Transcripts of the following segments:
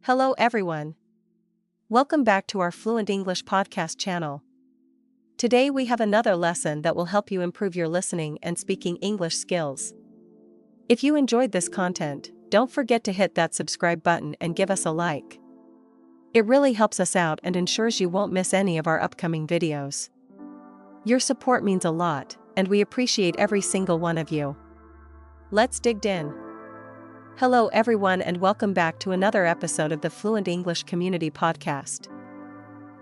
Hello everyone. Welcome back to our Fluent English podcast channel. Today we have another lesson that will help you improve your listening and speaking English skills. If you enjoyed this content, don't forget to hit that subscribe button and give us a like. It really helps us out and ensures you won't miss any of our upcoming videos. Your support means a lot, and we appreciate every single one of you. Let's dig in. Hello everyone and welcome back to another episode of the Fluent English Community podcast.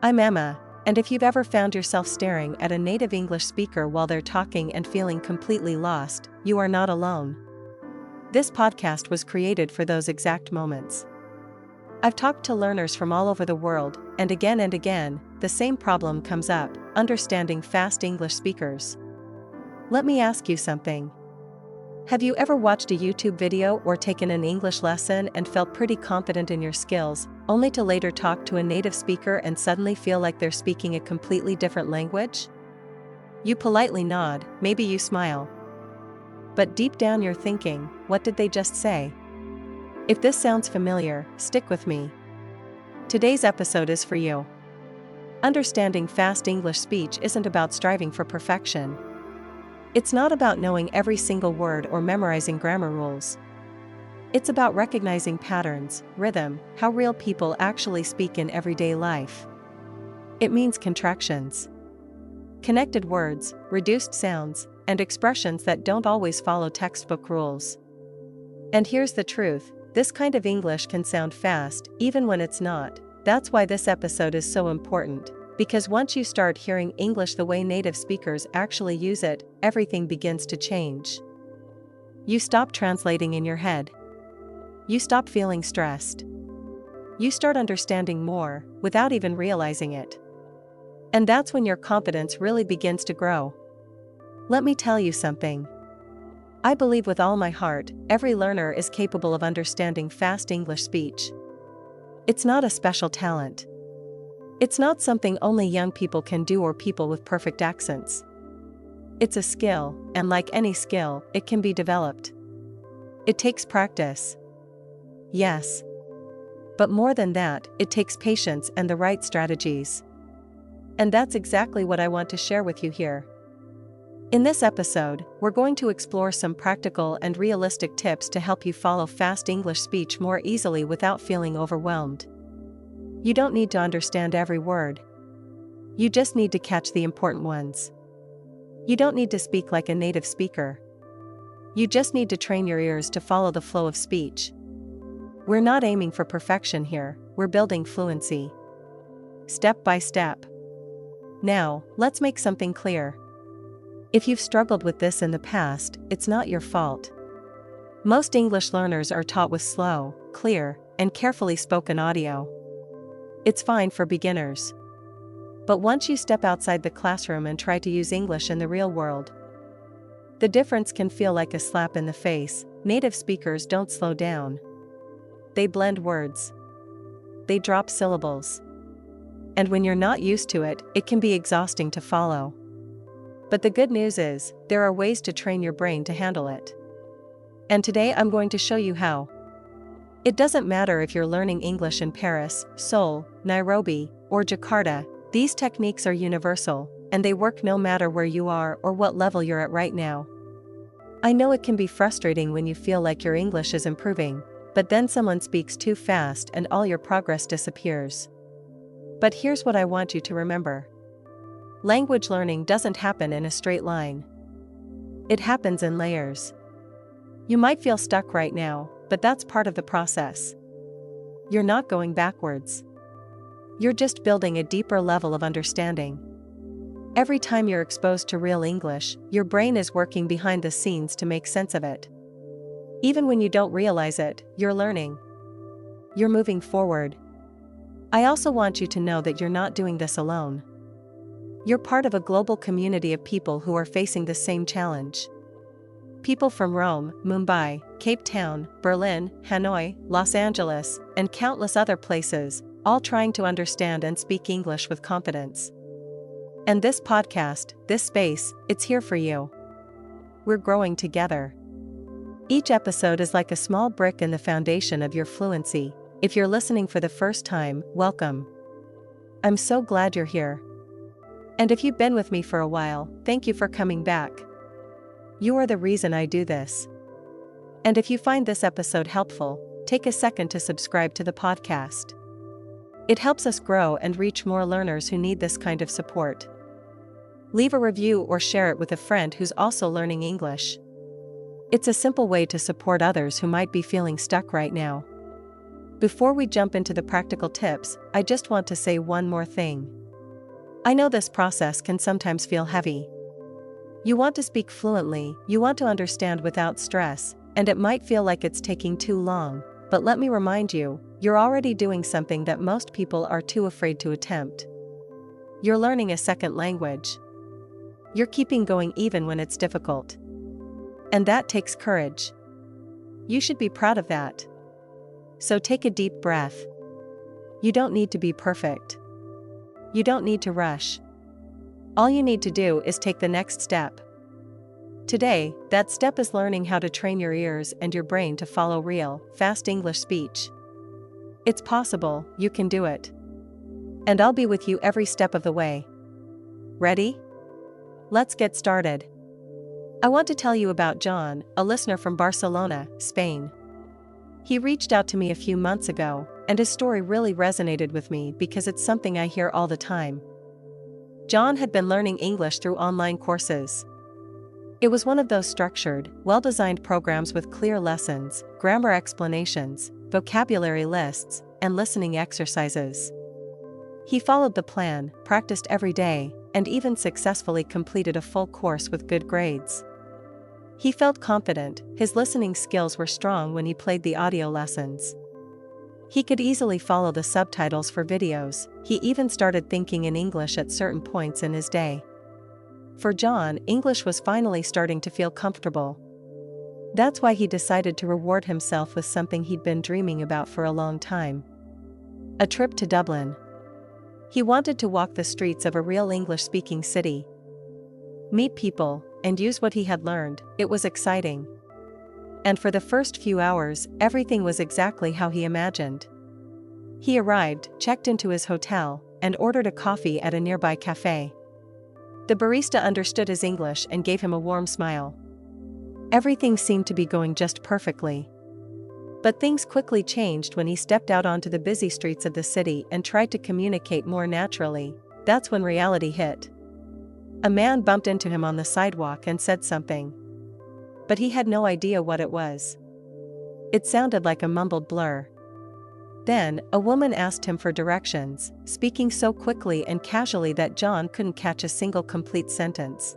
I'm Emma, and if you've ever found yourself staring at a native English speaker while they're talking and feeling completely lost, you are not alone. This podcast was created for those exact moments. I've talked to learners from all over the world, and again, the same problem comes up: understanding fast English speakers. Let me ask you something. Have you ever watched a YouTube video or taken an English lesson and felt pretty confident in your skills, only to later talk to a native speaker and suddenly feel like they're speaking a completely different language? You politely nod, maybe you smile. But deep down you're thinking, what did they just say? If this sounds familiar, stick with me. Today's episode is for you. Understanding fast English speech isn't about striving for perfection. It's not about knowing every single word or memorizing grammar rules. It's about recognizing patterns, rhythm, how real people actually speak in everyday life. It means contractions, connected words, reduced sounds, and expressions that don't always follow textbook rules. And here's the truth, this kind of English can sound fast, even when it's not. That's why this episode is so important. Because once you start hearing English the way native speakers actually use it, everything begins to change. You stop translating in your head. You stop feeling stressed. You start understanding more, without even realizing it. And that's when your confidence really begins to grow. Let me tell you something. I believe with all my heart, every learner is capable of understanding fast English speech. It's not a special talent. It's not something only young people can do or people with perfect accents. It's a skill, and like any skill, it can be developed. It takes practice. Yes. But more than that, it takes patience and the right strategies. And that's exactly what I want to share with you here. In this episode, we're going to explore some practical and realistic tips to help you follow fast English speech more easily without feeling overwhelmed. You don't need to understand every word. You just need to catch the important ones. You don't need to speak like a native speaker. You just need to train your ears to follow the flow of speech. We're not aiming for perfection here, we're building fluency. Step by step. Now, let's make something clear. If you've struggled with this in the past, it's not your fault. Most English learners are taught with slow, clear, and carefully spoken audio. It's fine for beginners. But once you step outside the classroom and try to use English in the real world, the difference can feel like a slap in the face. Native speakers don't slow down. They blend words. They drop syllables. And when you're not used to it, it can be exhausting to follow. But the good news is, there are ways to train your brain to handle it. And today I'm going to show you how. It doesn't matter if you're learning English in Paris, Seoul, Nairobi, or Jakarta, these techniques are universal, and they work no matter where you are or what level you're at right now. I know it can be frustrating when you feel like your English is improving, but then someone speaks too fast and all your progress disappears. But here's what I want you to remember. Language learning doesn't happen in a straight line. It happens in layers. You might feel stuck right now, but that's part of the process. You're not going backwards. You're just building a deeper level of understanding. Every time you're exposed to real English, your brain is working behind the scenes to make sense of it. Even when you don't realize it, you're learning. You're moving forward. I also want you to know that you're not doing this alone. You're part of a global community of people who are facing the same challenge. People from Rome, Mumbai, Cape Town, Berlin, Hanoi, Los Angeles, and countless other places, all trying to understand and speak English with confidence. And this podcast, this space, it's here for you. We're growing together. Each episode is like a small brick in the foundation of your fluency, If you're listening for the first time, welcome. I'm so glad you're here. And if you've been with me for a while, thank you for coming back. You are the reason I do this. And if you find this episode helpful, take a second to subscribe to the podcast. It helps us grow and reach more learners who need this kind of support. Leave a review or share it with a friend who's also learning English. It's a simple way to support others who might be feeling stuck right now. Before we jump into the practical tips, I just want to say one more thing. I know this process can sometimes feel heavy. You want to speak fluently, you want to understand without stress, and it might feel like it's taking too long, but let me remind you, you're already doing something that most people are too afraid to attempt. You're learning a second language. You're keeping going even when it's difficult. And that takes courage. You should be proud of that. So take a deep breath. You don't need to be perfect. You don't need to rush. All you need to do is take the next step. Today, that step is learning how to train your ears and your brain to follow real, fast English speech. It's possible, you can do it. And I'll be with you every step of the way. Ready? Let's get started. I want to tell you about John, a listener from Barcelona, Spain. He reached out to me a few months ago, and his story really resonated with me because it's something I hear all the time. John had been learning English through online courses. It was one of those structured, well-designed programs with clear lessons, grammar explanations, vocabulary lists, and listening exercises. He followed the plan, practiced every day, and even successfully completed a full course with good grades. He felt confident, his listening skills were strong when he played the audio lessons. He could easily follow the subtitles for videos, he even started thinking in English at certain points in his day. For John, English was finally starting to feel comfortable. That's why he decided to reward himself with something he'd been dreaming about for a long time. A trip to Dublin. He wanted to walk the streets of a real English-speaking city. Meet people, and use what he had learned. It was exciting. And for the first few hours, everything was exactly how he imagined. He arrived, checked into his hotel, and ordered a coffee at a nearby cafe. The barista understood his English and gave him a warm smile. Everything seemed to be going just perfectly. But things quickly changed when he stepped out onto the busy streets of the city and tried to communicate more naturally. That's when reality hit. A man bumped into him on the sidewalk and said something. But he had no idea what it was. It sounded like a mumbled blur. Then, a woman asked him for directions, speaking so quickly and casually that John couldn't catch a single complete sentence.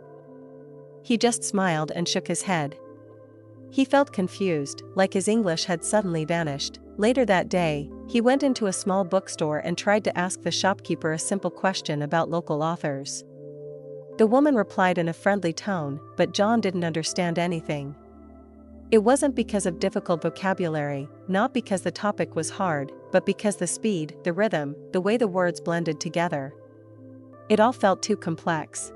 He just smiled and shook his head. He felt confused, like his English had suddenly vanished. Later that day, he went into a small bookstore and tried to ask the shopkeeper a simple question about local authors. The woman replied in a friendly tone, but John didn't understand anything. It wasn't because of difficult vocabulary, not because the topic was hard, but because the speed, the rhythm, the way the words blended together. It all felt too complex.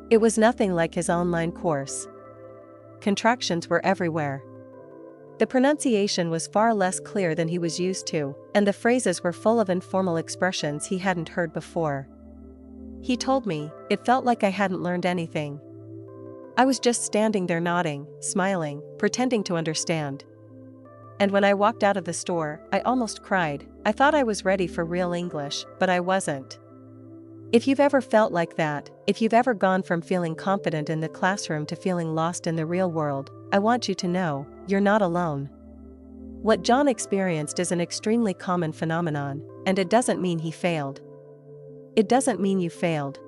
It was nothing like his online course. Contractions were everywhere. The pronunciation was far less clear than he was used to, and the phrases were full of informal expressions he hadn't heard before. He told me, it felt like I hadn't learned anything. I was just standing there nodding, smiling, pretending to understand. And when I walked out of the store, I almost cried. I thought I was ready for real English, but I wasn't. If you've ever felt like that, if you've ever gone from feeling confident in the classroom to feeling lost in the real world, I want you to know, you're not alone. What John experienced is an extremely common phenomenon, and it doesn't mean he failed. It doesn't mean you failed.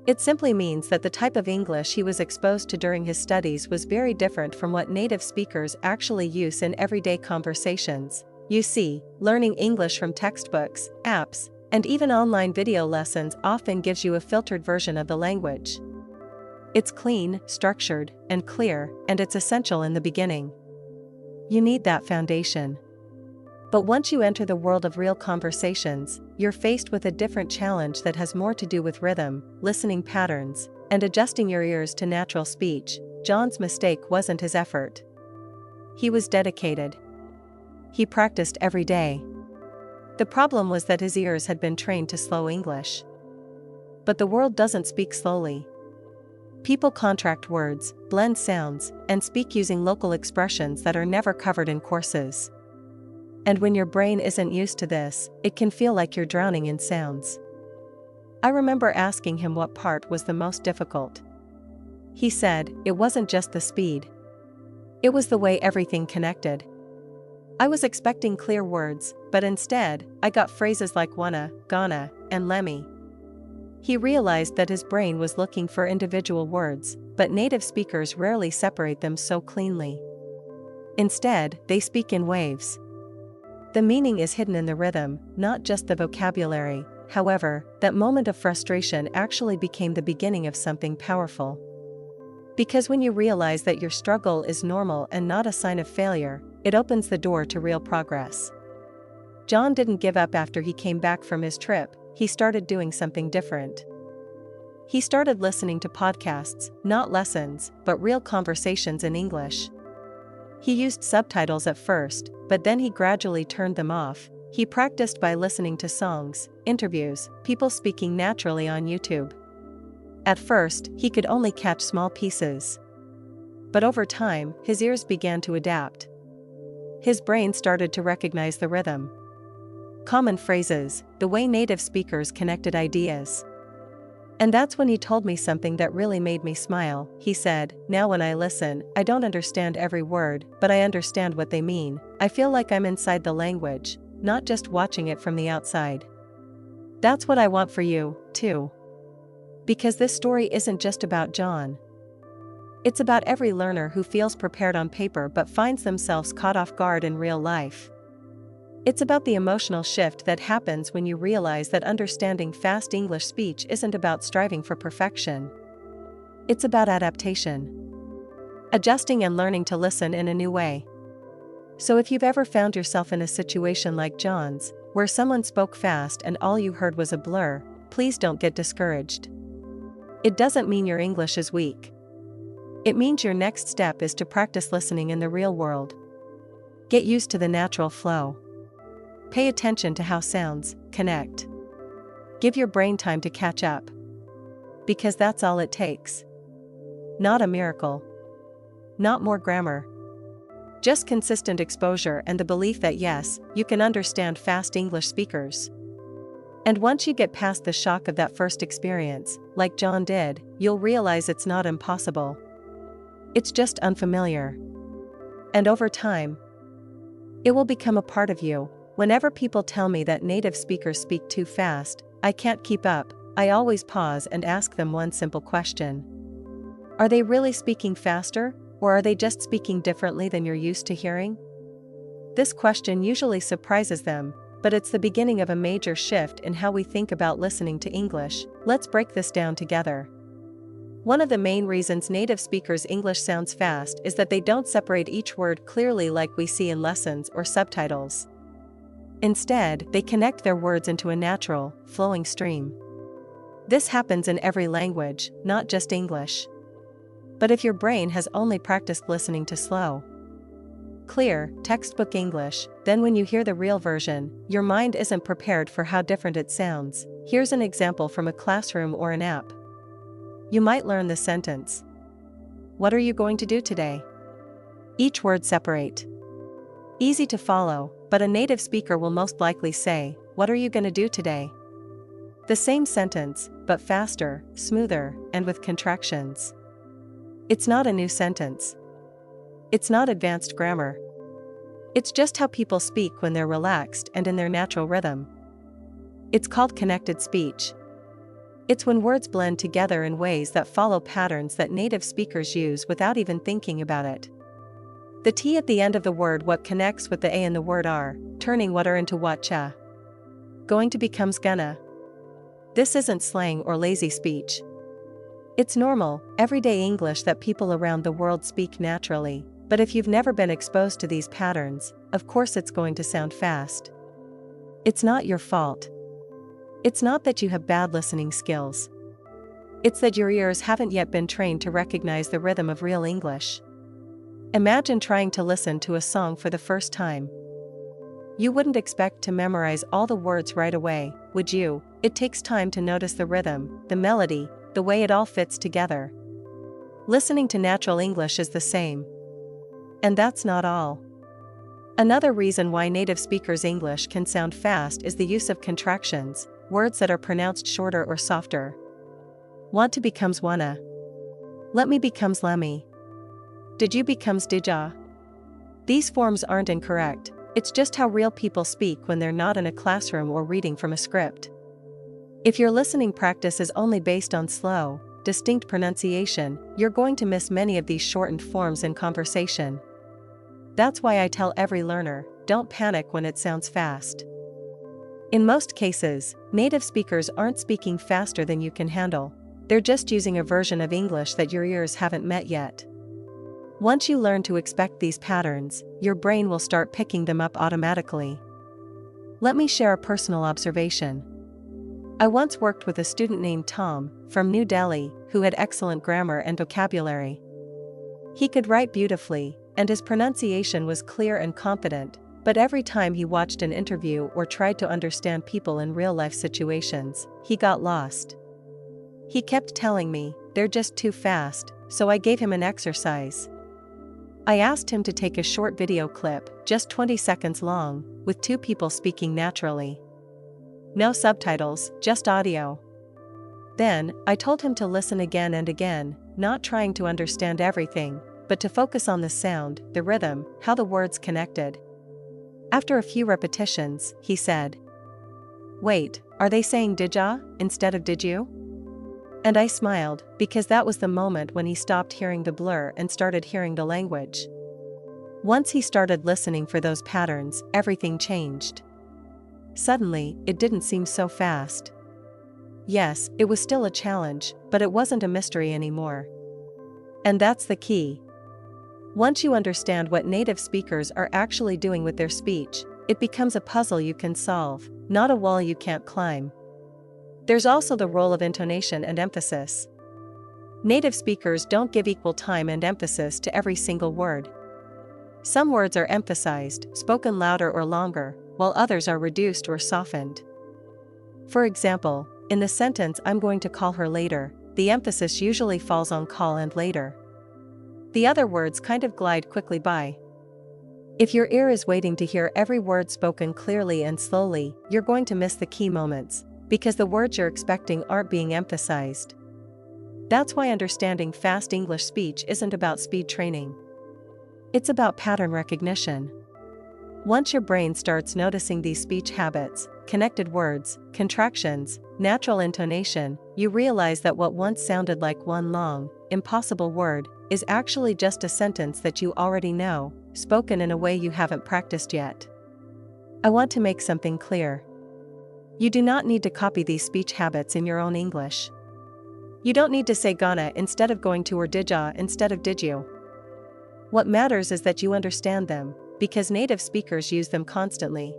It simply means that the type of English he was exposed to during his studies was very different from what native speakers actually use in everyday conversations. You see, learning English from textbooks, apps, and even online video lessons often gives you a filtered version of the language. It's clean, structured, and clear, and it's essential in the beginning. You need that foundation. But once you enter the world of real conversations, you're faced with a different challenge that has more to do with rhythm, listening patterns, and adjusting your ears to natural speech. John's mistake wasn't his effort. He was dedicated. He practiced every day. The problem was that his ears had been trained to slow English. But the world doesn't speak slowly. People contract words, blend sounds, and speak using local expressions that are never covered in courses. And when your brain isn't used to this, it can feel like you're drowning in sounds. I remember asking him what part was the most difficult. He said, it wasn't just the speed. It was the way everything connected. I was expecting clear words, but instead, I got phrases like wanna, gonna, and lemmy. He realized that his brain was looking for individual words, but native speakers rarely separate them so cleanly. Instead, they speak in waves. The meaning is hidden in the rhythm, not just the vocabulary. However, that moment of frustration actually became the beginning of something powerful. Because when you realize that your struggle is normal and not a sign of failure, it opens the door to real progress. John didn't give up after he came back from his trip. He started doing something different. He started listening to podcasts, not lessons, but real conversations in English. He used subtitles at first, but then he gradually turned them off. He practiced by listening to songs, interviews, people speaking naturally on YouTube. At first, he could only catch small pieces. But over time, his ears began to adapt. His brain started to recognize the rhythm. Common phrases, the way native speakers connected ideas. And that's when he told me something that really made me smile. He said, now when I listen, I don't understand every word, but I understand what they mean. I feel like I'm inside the language, not just watching it from the outside. That's what I want for you, too. Because this story isn't just about John. It's about every learner who feels prepared on paper but finds themselves caught off guard in real life. It's about the emotional shift that happens when you realize that understanding fast English speech isn't about striving for perfection. It's about adaptation. Adjusting and learning to listen in a new way. So if you've ever found yourself in a situation like John's, where someone spoke fast and all you heard was a blur, please don't get discouraged. It doesn't mean your English is weak. It means your next step is to practice listening in the real world. Get used to the natural flow. Pay attention to how sounds connect. Give your brain time to catch up. Because that's all it takes. Not a miracle. Not more grammar. Just consistent exposure and the belief that yes, you can understand fast English speakers. And once you get past the shock of that first experience, like John did, you'll realize it's not impossible. It's just unfamiliar. And over time, it will become a part of you. Whenever people tell me that native speakers speak too fast, I can't keep up, I always pause and ask them one simple question. Are they really speaking faster, or are they just speaking differently than you're used to hearing? This question usually surprises them, but it's the beginning of a major shift in how we think about listening to English. Let's break this down together. One of the main reasons native speakers' English sounds fast is that they don't separate each word clearly like we see in lessons or subtitles. Instead, they connect their words into a natural, flowing stream. This happens in every language, not just English. But if your brain has only practiced listening to slow, clear, textbook English, then when you hear the real version, your mind isn't prepared for how different it sounds. Here's an example from a classroom or an app. You might learn the sentence. What are you going to do today? Each word separate. Easy to follow, but a native speaker will most likely say, what are you going to do today? The same sentence, but faster, smoother, and with contractions. It's not a new sentence. It's not advanced grammar. It's just how people speak when they're relaxed and in their natural rhythm. It's called connected speech. It's when words blend together in ways that follow patterns that native speakers use without even thinking about it. The T at the end of the word what connects with the A in the word are, turning what are into what cha. Going to becomes gonna. This isn't slang or lazy speech. It's normal, everyday English that people around the world speak naturally, but if you've never been exposed to these patterns, of course it's going to sound fast. It's not your fault. It's not that you have bad listening skills. It's that your ears haven't yet been trained to recognize the rhythm of real English. Imagine trying to listen to a song for the first time. You wouldn't expect to memorize all the words right away, would you? It takes time to notice the rhythm, the melody, the way it all fits together. Listening to natural English is the same. And that's not all. Another reason why native speakers' English can sound fast is the use of contractions, words that are pronounced shorter or softer. Want to becomes wanna. Let me becomes lemmy. Did you becomes didja. These forms aren't incorrect, it's just how real people speak when they're not in a classroom or reading from a script. If your listening practice is only based on slow, distinct pronunciation, you're going to miss many of these shortened forms in conversation. That's why I tell every learner, don't panic when it sounds fast. In most cases, native speakers aren't speaking faster than you can handle. They're just using a version of English that your ears haven't met yet. Once you learn to expect these patterns, your brain will start picking them up automatically. Let me share a personal observation. I once worked with a student named Tom, from New Delhi, who had excellent grammar and vocabulary. He could write beautifully, and his pronunciation was clear and confident, but every time he watched an interview or tried to understand people in real-life situations, he got lost. He kept telling me, they're just too fast, so I gave him an exercise. I asked him to take a short video clip, just 20 seconds long, with two people speaking naturally. No subtitles, just audio. Then, I told him to listen again and again, not trying to understand everything, but to focus on the sound, the rhythm, how the words connected. After a few repetitions, he said, "Wait, are they saying didja instead of did you?" And I smiled, because that was the moment when he stopped hearing the blur and started hearing the language. Once he started listening for those patterns, everything changed. Suddenly, it didn't seem so fast. Yes, it was still a challenge, but it wasn't a mystery anymore. And that's the key. Once you understand what native speakers are actually doing with their speech, it becomes a puzzle you can solve, not a wall you can't climb. There's also the role of intonation and emphasis. Native speakers don't give equal time and emphasis to every single word. Some words are emphasized, spoken louder or longer, while others are reduced or softened. For example, in the sentence "I'm going to call her later," the emphasis usually falls on call and later. The other words kind of glide quickly by. If your ear is waiting to hear every word spoken clearly and slowly, you're going to miss the key moments, because the words you're expecting aren't being emphasized. That's why understanding fast English speech isn't about speed training. It's about pattern recognition. Once your brain starts noticing these speech habits, connected words, contractions, natural intonation, you realize that what once sounded like one long, impossible word is actually just a sentence that you already know, spoken in a way you haven't practiced yet. I want to make something clear. You do not need to copy these speech habits in your own English. You don't need to say gonna instead of going to or didja instead of did you. What matters is that you understand them, because native speakers use them constantly.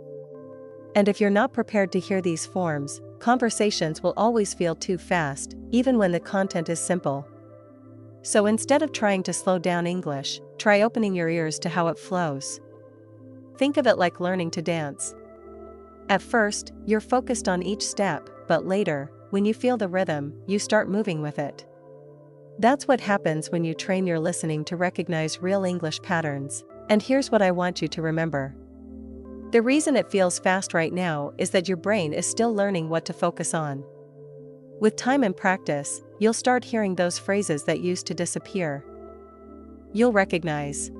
And if you're not prepared to hear these forms, conversations will always feel too fast, even when the content is simple. So instead of trying to slow down English, try opening your ears to how it flows. Think of it like learning to dance. At first, you're focused on each step, but later, when you feel the rhythm, you start moving with it. That's what happens when you train your listening to recognize real English patterns. And here's what I want you to remember. The reason it feels fast right now is that your brain is still learning what to focus on. With time and practice, you'll start hearing those phrases that used to disappear. You'll recognize,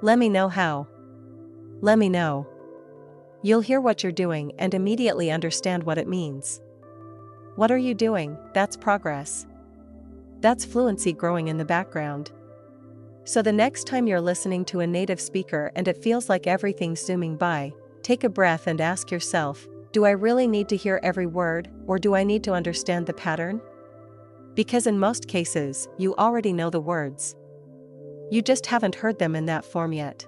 "Let me know how." "Let me know." You'll hear what you're doing and immediately understand what it means. What are you doing? That's progress. That's fluency growing in the background. So the next time you're listening to a native speaker and it feels like everything's zooming by, take a breath and ask yourself, do I really need to hear every word, or do I need to understand the pattern? Because in most cases, you already know the words. You just haven't heard them in that form yet.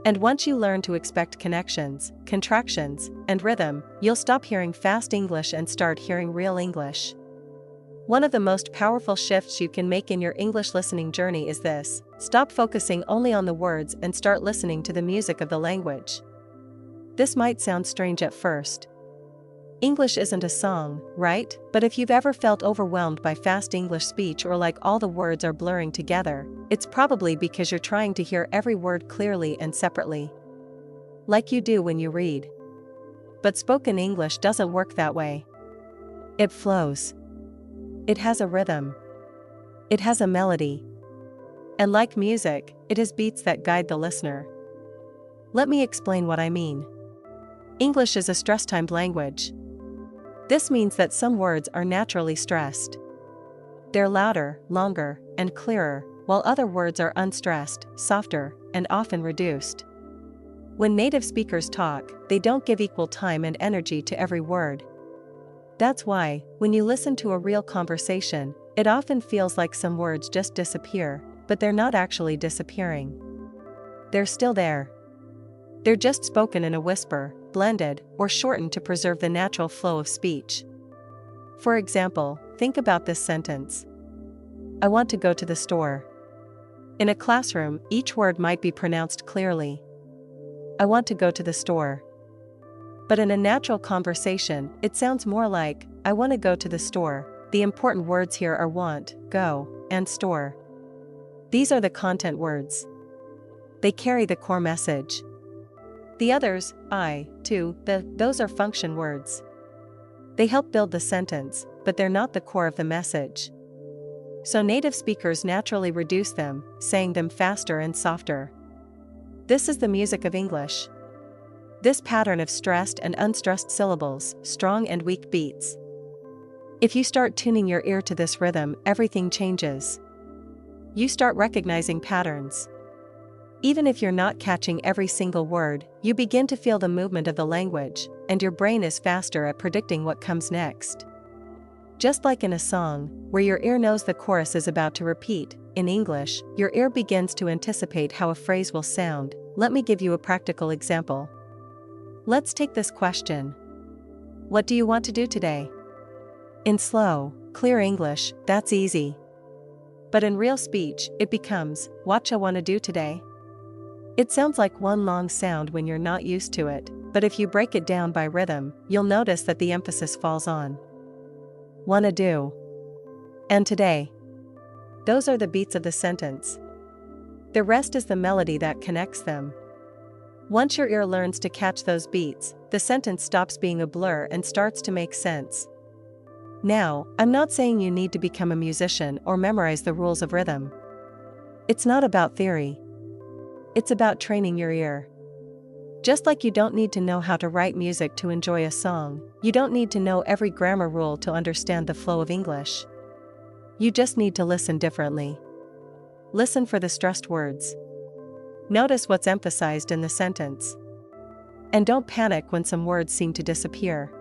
And once you learn to expect connections, contractions, and rhythm, you'll stop hearing fast English and start hearing real English. One of the most powerful shifts you can make in your English listening journey is this: stop focusing only on the words and start listening to the music of the language. This might sound strange at first. English isn't a song, right? But if you've ever felt overwhelmed by fast English speech or like all the words are blurring together, it's probably because you're trying to hear every word clearly and separately. Like you do when you read. But spoken English doesn't work that way. It flows. It has a rhythm. It has a melody. And like music, it has beats that guide the listener. Let me explain what I mean. English is a stress-timed language. This means that some words are naturally stressed. They're louder, longer, and clearer, while other words are unstressed, softer, and often reduced. When native speakers talk, they don't give equal time and energy to every word. That's why, when you listen to a real conversation, it often feels like some words just disappear, but they're not actually disappearing. They're still there. They're just spoken in a whisper, blended, or shortened to preserve the natural flow of speech. For example, think about this sentence. I want to go to the store. In a classroom, each word might be pronounced clearly. I want to go to the store. But in a natural conversation, it sounds more like, I want to go to the store. The important words here are want, go, and store. These are the content words. They carry the core message. The others, I, to, the, those are function words. They help build the sentence, but they're not the core of the message. So native speakers naturally reduce them, saying them faster and softer. This is the music of English. This pattern of stressed and unstressed syllables, strong and weak beats. If you start tuning your ear to this rhythm, everything changes. You start recognizing patterns. Even if you're not catching every single word, you begin to feel the movement of the language, and your brain is faster at predicting what comes next. Just like in a song, where your ear knows the chorus is about to repeat, in English, your ear begins to anticipate how a phrase will sound. Let me give you a practical example. Let's take this question. What do you want to do today? In slow, clear English, that's easy. But in real speech, it becomes, what you want to do today? It sounds like one long sound when you're not used to it, but if you break it down by rhythm, you'll notice that the emphasis falls on wanna do and today. Those are the beats of the sentence. The rest is the melody that connects them. Once your ear learns to catch those beats, the sentence stops being a blur and starts to make sense. Now, I'm not saying you need to become a musician or memorize the rules of rhythm. It's not about theory. It's about training your ear. Just like you don't need to know how to write music to enjoy a song, you don't need to know every grammar rule to understand the flow of English. You just need to listen differently. Listen for the stressed words. Notice what's emphasized in the sentence. And don't panic when some words seem to disappear.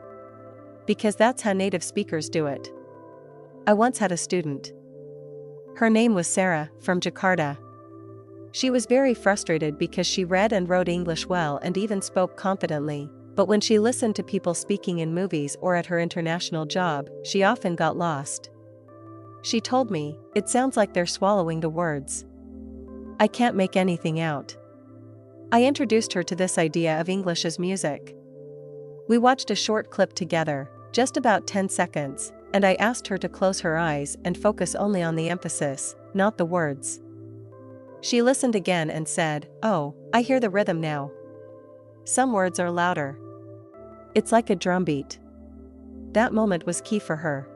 Because that's how native speakers do it. I once had a student. Her name was Sarah, from Jakarta. She was very frustrated because she read and wrote English well and even spoke confidently, but when she listened to people speaking in movies or at her international job, she often got lost. She told me, it sounds like they're swallowing the words. I can't make anything out. I introduced her to this idea of English as music. We watched a short clip together, just about 10 seconds, and I asked her to close her eyes and focus only on the emphasis, not the words. She listened again and said, "Oh, I hear the rhythm now. Some words are louder. It's like a drumbeat." That moment was key for her.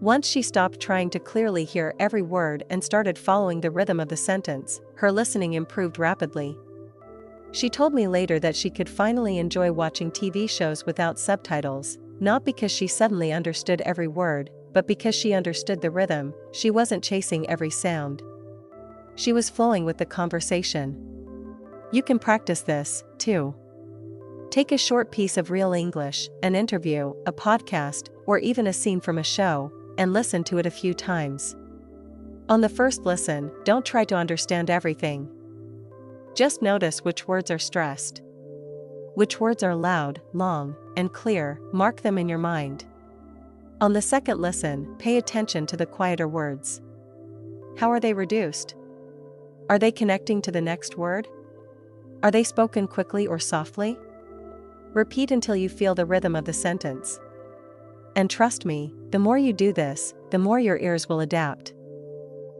Once she stopped trying to clearly hear every word and started following the rhythm of the sentence, her listening improved rapidly. She told me later that she could finally enjoy watching TV shows without subtitles, not because she suddenly understood every word, but because she understood the rhythm. She wasn't chasing every sound. She was flowing with the conversation. You can practice this, too. Take a short piece of real English, an interview, a podcast, or even a scene from a show, and listen to it a few times. On the first listen, don't try to understand everything. Just notice which words are stressed. Which words are loud, long, and clear, mark them in your mind. On the second listen, pay attention to the quieter words. How are they reduced? Are they connecting to the next word? Are they spoken quickly or softly? Repeat until you feel the rhythm of the sentence. And trust me, the more you do this, the more your ears will adapt.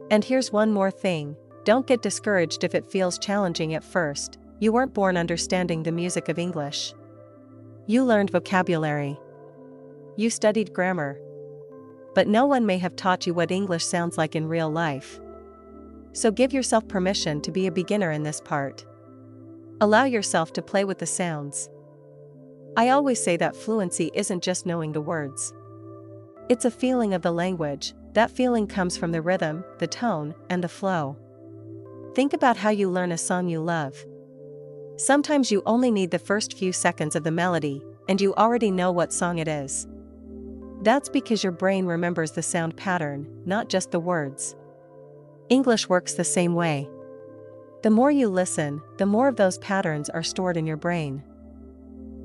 And here's one more thing, don't get discouraged if it feels challenging at first. You weren't born understanding the music of English. You learned vocabulary. You studied grammar. But no one may have taught you what English sounds like in real life. So give yourself permission to be a beginner in this part. Allow yourself to play with the sounds. I always say that fluency isn't just knowing the words. It's a feeling of the language. That feeling comes from the rhythm, the tone, and the flow. Think about how you learn a song you love. Sometimes you only need the first few seconds of the melody, and you already know what song it is. That's because your brain remembers the sound pattern, not just the words. English works the same way. The more you listen, the more of those patterns are stored in your brain.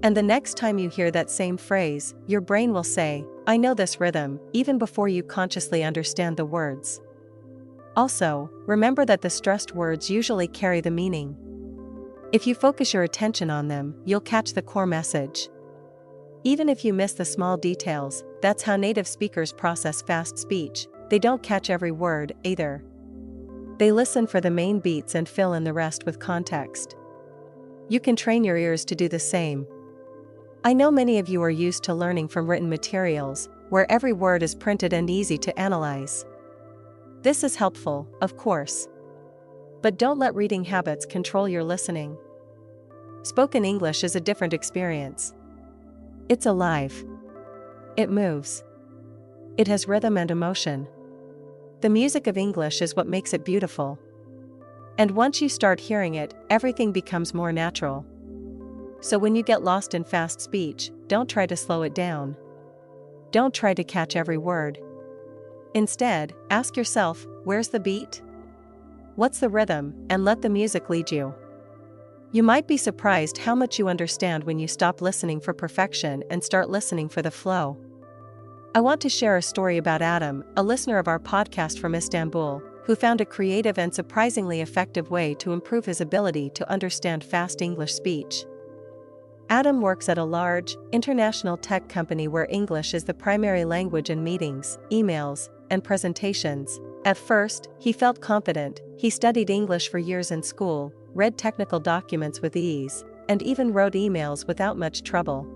And the next time you hear that same phrase, your brain will say, "I know this rhythm," even before you consciously understand the words. Also, remember that the stressed words usually carry the meaning. If you focus your attention on them, you'll catch the core message. Even if you miss the small details, that's how native speakers process fast speech. They don't catch every word, either. They listen for the main beats and fill in the rest with context. You can train your ears to do the same. I know many of you are used to learning from written materials, where every word is printed and easy to analyze. This is helpful, of course. But don't let reading habits control your listening. Spoken English is a different experience. It's alive. It moves. It has rhythm and emotion. The music of English is what makes it beautiful. And once you start hearing it, everything becomes more natural. So when you get lost in fast speech, don't try to slow it down. Don't try to catch every word. Instead, ask yourself, where's the beat? What's the rhythm? And let the music lead you. You might be surprised how much you understand when you stop listening for perfection and start listening for the flow. I want to share a story about Adam, a listener of our podcast from Istanbul, who found a creative and surprisingly effective way to improve his ability to understand fast English speech. Adam works at a large, international tech company where English is the primary language in meetings, emails, and presentations. At first, he felt confident. He studied English for years in school, read technical documents with ease, and even wrote emails without much trouble.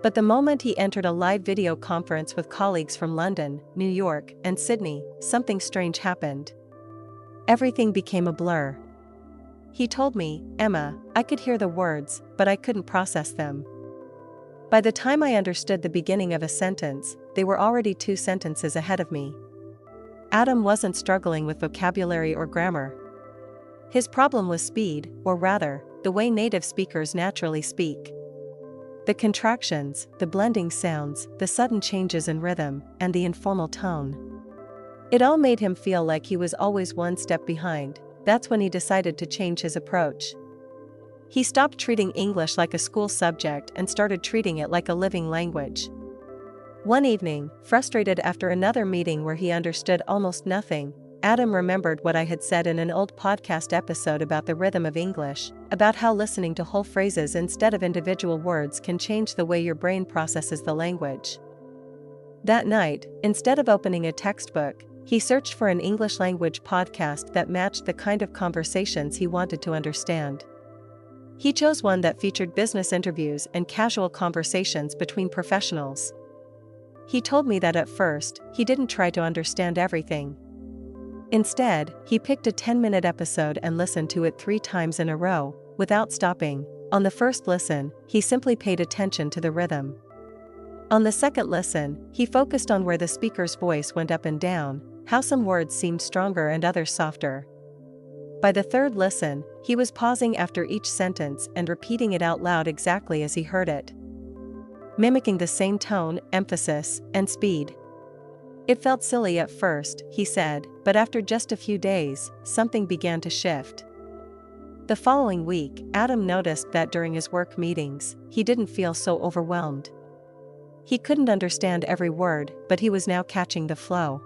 But the moment he entered a live video conference with colleagues from London, New York, and Sydney, something strange happened. Everything became a blur. He told me, "Emma, I could hear the words, but I couldn't process them. By the time I understood the beginning of a sentence, they were already 2 sentences ahead of me." Adam wasn't struggling with vocabulary or grammar. His problem was speed, or rather, the way native speakers naturally speak. The contractions, the blending sounds, the sudden changes in rhythm, and the informal tone. It all made him feel like he was always one step behind. That's when he decided to change his approach. He stopped treating English like a school subject and started treating it like a living language. One evening, frustrated after another meeting where he understood almost nothing, Adam remembered what I had said in an old podcast episode about the rhythm of English, about how listening to whole phrases instead of individual words can change the way your brain processes the language. That night, instead of opening a textbook, he searched for an English language podcast that matched the kind of conversations he wanted to understand. He chose one that featured business interviews and casual conversations between professionals. He told me that at first, he didn't try to understand everything. Instead, he picked a 10-minute episode and listened to it 3 times in a row, without stopping. On the first listen, he simply paid attention to the rhythm. On the second listen, he focused on where the speaker's voice went up and down, how some words seemed stronger and others softer. By the third listen, he was pausing after each sentence and repeating it out loud exactly as he heard it, mimicking the same tone, emphasis, and speed. It felt silly at first, he said, but after just a few days, something began to shift. The following week, Adam noticed that during his work meetings, he didn't feel so overwhelmed. He couldn't understand every word, but he was now catching the flow.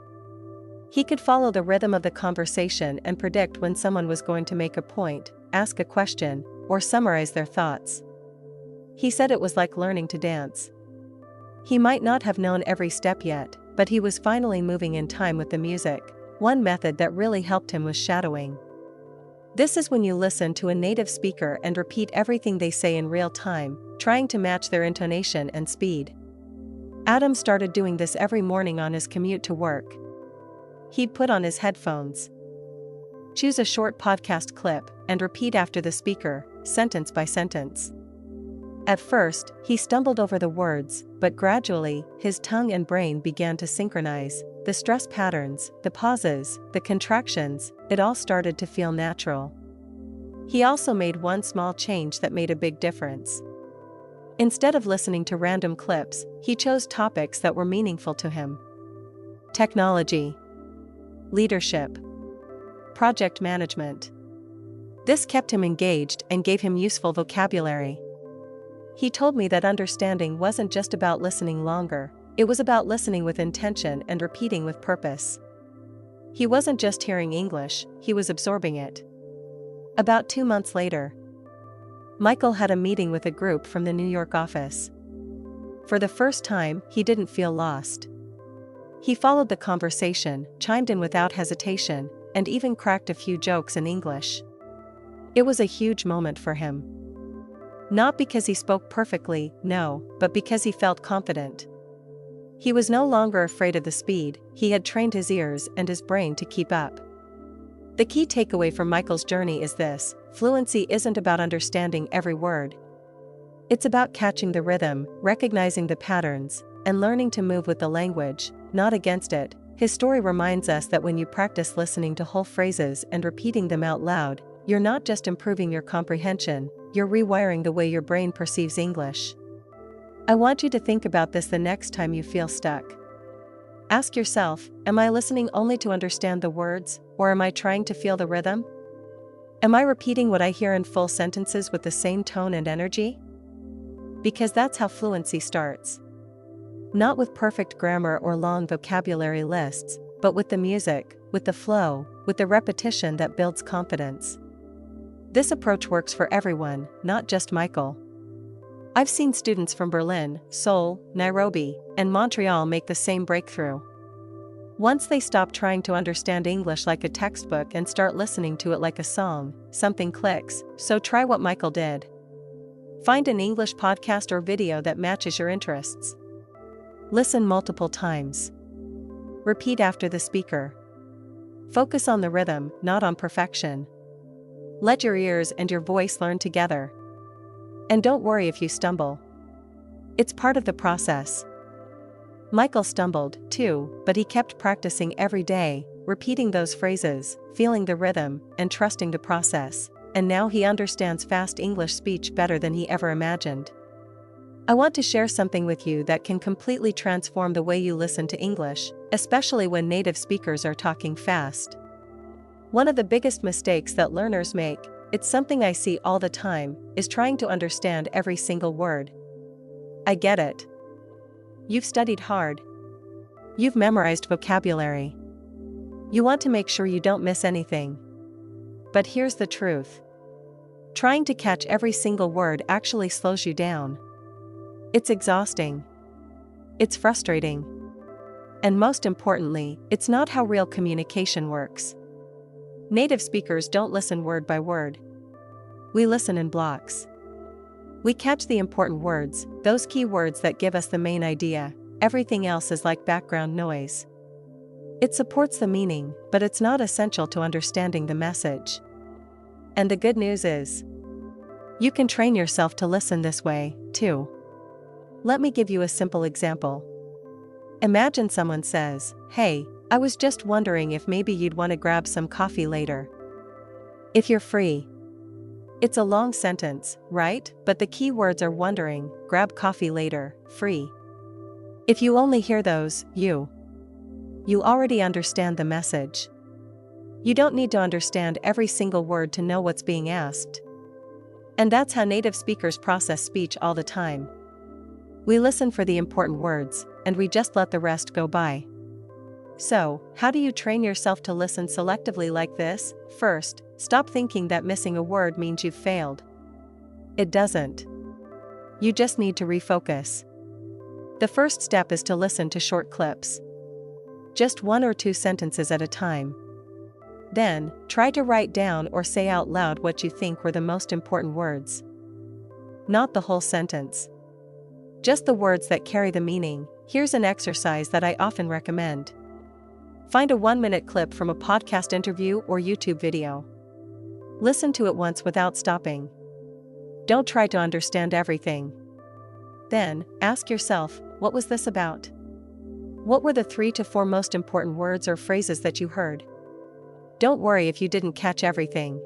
He could follow the rhythm of the conversation and predict when someone was going to make a point, ask a question, or summarize their thoughts. He said it was like learning to dance. He might not have known every step yet, but he was finally moving in time with the music. One method that really helped him was shadowing. This is when you listen to a native speaker and repeat everything they say in real time, trying to match their intonation and speed. Adam started doing this every morning on his commute to work. He'd put on his headphones, choose a short podcast clip, and repeat after the speaker, sentence by sentence. At first, he stumbled over the words, but gradually, his tongue and brain began to synchronize. The stress patterns, the pauses, the contractions, it all started to feel natural. He also made one small change that made a big difference. Instead of listening to random clips, he chose topics that were meaningful to him. Technology, leadership, project management. This kept him engaged and gave him useful vocabulary. He told me that understanding wasn't just about listening longer, it was about listening with intention and repeating with purpose. He wasn't just hearing English, he was absorbing it. About 2 months later, Michael had a meeting with a group from the New York office. For the first time, he didn't feel lost. He followed the conversation, chimed in without hesitation, and even cracked a few jokes in English. It was a huge moment for him. Not because he spoke perfectly, no, but because he felt confident. He was no longer afraid of the speed, he had trained his ears and his brain to keep up. The key takeaway from Michael's journey is this: fluency isn't about understanding every word. It's about catching the rhythm, recognizing the patterns, and learning to move with the language, not against it. His story reminds us that when you practice listening to whole phrases and repeating them out loud, you're not just improving your comprehension, you're rewiring the way your brain perceives English. I want you to think about this the next time you feel stuck. Ask yourself, am I listening only to understand the words, or am I trying to feel the rhythm? Am I repeating what I hear in full sentences with the same tone and energy? Because that's how fluency starts. Not with perfect grammar or long vocabulary lists, but with the music, with the flow, with the repetition that builds confidence. This approach works for everyone, not just Michael. I've seen students from Berlin, Seoul, Nairobi, and Montreal make the same breakthrough. Once they stop trying to understand English like a textbook and start listening to it like a song, something clicks. So try what Michael did. Find an English podcast or video that matches your interests. Listen multiple times. Repeat after the speaker. Focus on the rhythm, not on perfection. Let your ears and your voice learn together. And don't worry if you stumble. It's part of the process. Michael stumbled, too, but he kept practicing every day, repeating those phrases, feeling the rhythm, and trusting the process. And now he understands fast English speech better than he ever imagined. I want to share something with you that can completely transform the way you listen to English, especially when native speakers are talking fast. One of the biggest mistakes that learners make, it's something I see all the time, is trying to understand every single word. I get it. You've studied hard. You've memorized vocabulary. You want to make sure you don't miss anything. But here's the truth. Trying to catch every single word actually slows you down. It's exhausting. It's frustrating. And most importantly, it's not how real communication works. Native speakers don't listen word by word. We listen in blocks. We catch the important words, those key words that give us the main idea. Everything else is like background noise. It supports the meaning, but it's not essential to understanding the message. And the good news is, you can train yourself to listen this way, too. Let me give you a simple example. Imagine someone says, "Hey, I was just wondering if maybe you'd want to grab some coffee later. If you're free." It's a long sentence, right? But the key words are wondering, grab coffee later, free. If you only hear those, you already understand the message. You don't need to understand every single word to know what's being asked. And that's how native speakers process speech all the time. We listen for the important words, and we just let the rest go by. So, how do you train yourself to listen selectively like this? First, stop thinking that missing a word means you've failed. It doesn't. You just need to refocus. The first step is to listen to short clips. Just 1 or 2 sentences at a time. Then, try to write down or say out loud what you think were the most important words. Not the whole sentence. Just the words that carry the meaning. Here's an exercise that I often recommend. Find a 1-minute clip from a podcast interview or YouTube video. Listen to it once without stopping. Don't try to understand everything. Then, ask yourself, what was this about? What were the 3 to 4 most important words or phrases that you heard? Don't worry if you didn't catch everything.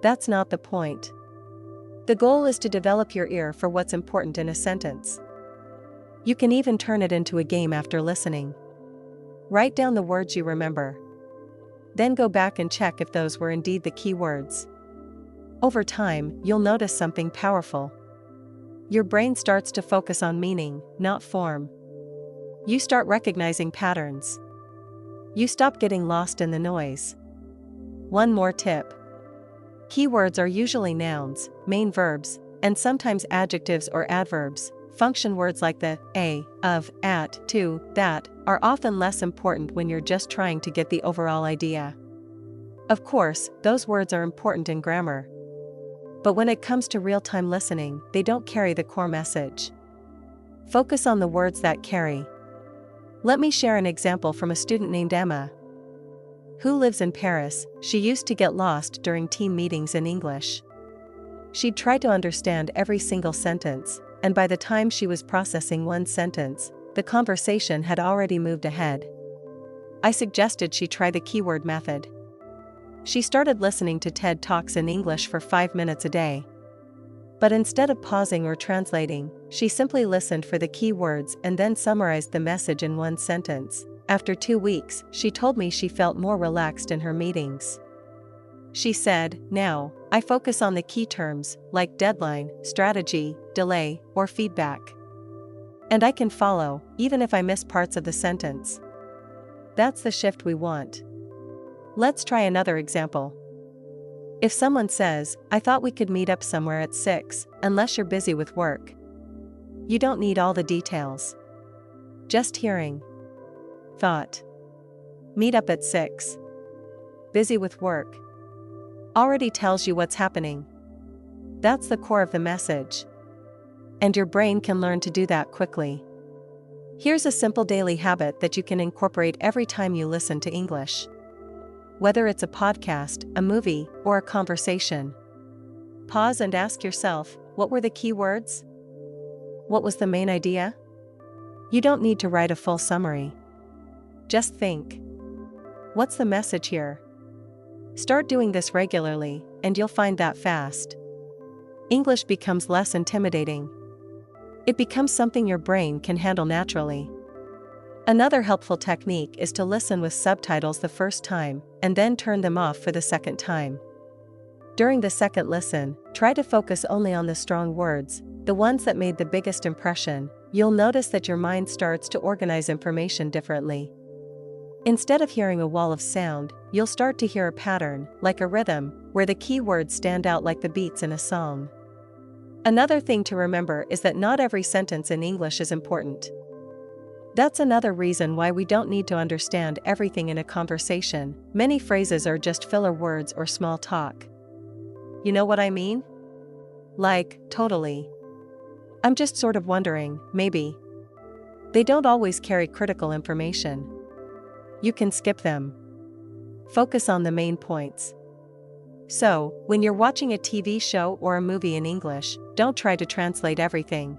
That's not the point. The goal is to develop your ear for what's important in a sentence. You can even turn it into a game after listening. Write down the words you remember. Then go back and check if those were indeed the key words. Over time, you'll notice something powerful. Your brain starts to focus on meaning, not form. You start recognizing patterns. You stop getting lost in the noise. One more tip. Keywords are usually nouns, main verbs, and sometimes adjectives or adverbs. Function words like the, a, of, at, to, that, are often less important when you're just trying to get the overall idea. Of course, those words are important in grammar. But when it comes to real-time listening, they don't carry the core message. Focus on the words that carry. Let me share an example from a student named Emma, who lives in Paris. She used to get lost during team meetings in English. She'd try to understand every single sentence, and by the time she was processing one sentence, the conversation had already moved ahead. I suggested she try the keyword method. She started listening to TED Talks in English for 5 minutes a day. But instead of pausing or translating, she simply listened for the key words and then summarized the message in one sentence. After 2 weeks, she told me she felt more relaxed in her meetings. She said, "Now, I focus on the key terms, like deadline, strategy, delay, or feedback. And I can follow, even if I miss parts of the sentence." That's the shift we want. Let's try another example. If someone says, "I thought we could meet up somewhere at 6, unless you're busy with work." You don't need all the details. Just hearing. Thought. Meet up at 6. Busy with work. Already tells you what's happening. That's the core of the message. And your brain can learn to do that quickly. Here's a simple daily habit that you can incorporate every time you listen to English. Whether it's a podcast, a movie, or a conversation. Pause and ask yourself, what were the key words? What was the main idea? You don't need to write a full summary. Just think. What's the message here? Start doing this regularly, and you'll find that fast. English becomes less intimidating. It becomes something your brain can handle naturally. Another helpful technique is to listen with subtitles the first time, and then turn them off for the second time. During the second listen, try to focus only on the strong words, the ones that made the biggest impression. You'll notice that your mind starts to organize information differently. Instead of hearing a wall of sound, you'll start to hear a pattern, like a rhythm, where the key words stand out like the beats in a song. Another thing to remember is that not every sentence in English is important. That's another reason why we don't need to understand everything in a conversation. Many phrases are just filler words or small talk. You know what I mean? Like, totally. I'm just sort of wondering, maybe. They don't always carry critical information. You can skip them. Focus on the main points. So, when you're watching a TV show or a movie in English, don't try to translate everything.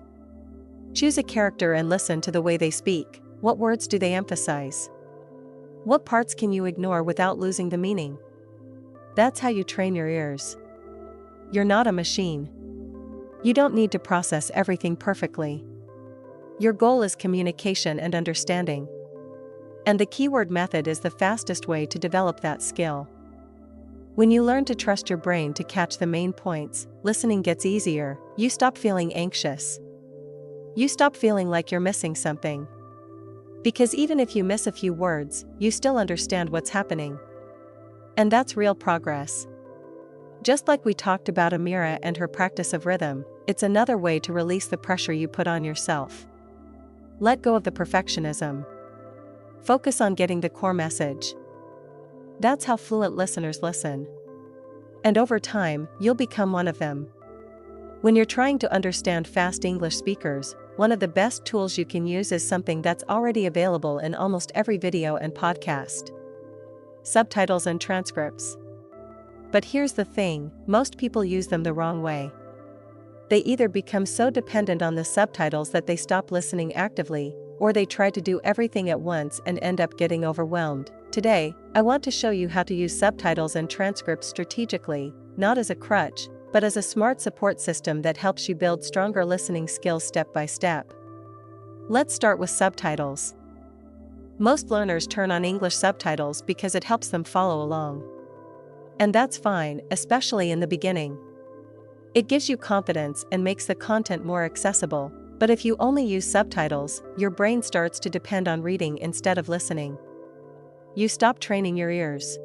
Choose a character and listen to the way they speak. What words do they emphasize? What parts can you ignore without losing the meaning? That's how you train your ears. You're not a machine. You don't need to process everything perfectly. Your goal is communication and understanding. And the keyword method is the fastest way to develop that skill. When you learn to trust your brain to catch the main points, listening gets easier. You stop feeling anxious. You stop feeling like you're missing something. Because even if you miss a few words, you still understand what's happening. And that's real progress. Just like we talked about Amira and her practice of rhythm, it's another way to release the pressure you put on yourself. Let go of the perfectionism. Focus on getting the core message. That's how fluent listeners listen. And over time, you'll become one of them. When you're trying to understand fast English speakers, one of the best tools you can use is something that's already available in almost every video and podcast: subtitles and transcripts. But here's the thing, most people use them the wrong way. They either become so dependent on the subtitles that they stop listening actively, or they try to do everything at once and end up getting overwhelmed. Today, I want to show you how to use subtitles and transcripts strategically, not as a crutch, but as a smart support system that helps you build stronger listening skills step by step. Let's start with subtitles. Most learners turn on English subtitles because it helps them follow along. And that's fine, especially in the beginning. It gives you confidence and makes the content more accessible, but if you only use subtitles, your brain starts to depend on reading instead of listening. You stop training your ears.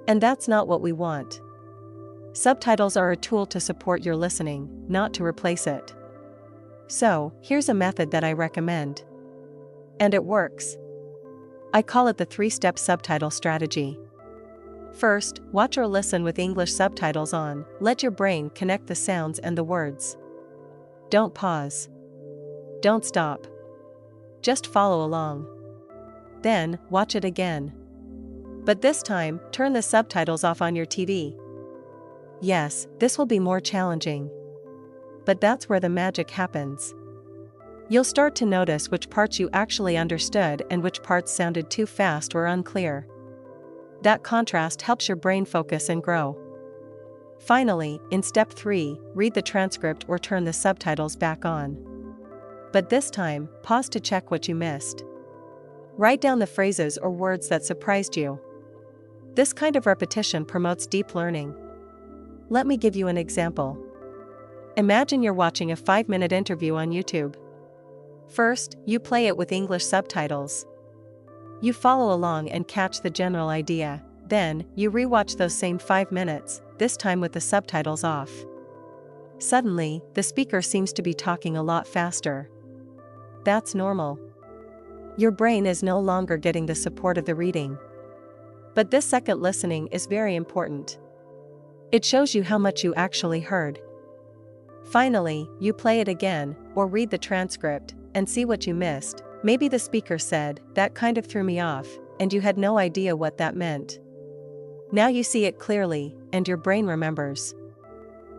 And that's not what we want. Subtitles are a tool to support your listening, not to replace it. So, here's a method that I recommend. And it works. I call it the 3-step subtitle strategy. First, watch or listen with English subtitles on. Let your brain connect the sounds and the words. Don't pause. Don't stop. Just follow along. Then, watch it again. But this time, turn the subtitles off on your TV. Yes, this will be more challenging. But that's where the magic happens. You'll start to notice which parts you actually understood and which parts sounded too fast or unclear. That contrast helps your brain focus and grow. Finally, in step 3, read the transcript or turn the subtitles back on. But this time, pause to check what you missed. Write down the phrases or words that surprised you. This kind of repetition promotes deep learning. Let me give you an example. Imagine you're watching a 5-minute interview on YouTube. First, you play it with English subtitles. You follow along and catch the general idea. Then, you rewatch those same 5 minutes, this time with the subtitles off. Suddenly, the speaker seems to be talking a lot faster. That's normal. Your brain is no longer getting the support of the reading. But this second listening is very important. It shows you how much you actually heard. Finally, you play it again, or read the transcript, and see what you missed. Maybe the speaker said, "That kind of threw me off," and you had no idea what that meant. Now you see it clearly, and your brain remembers.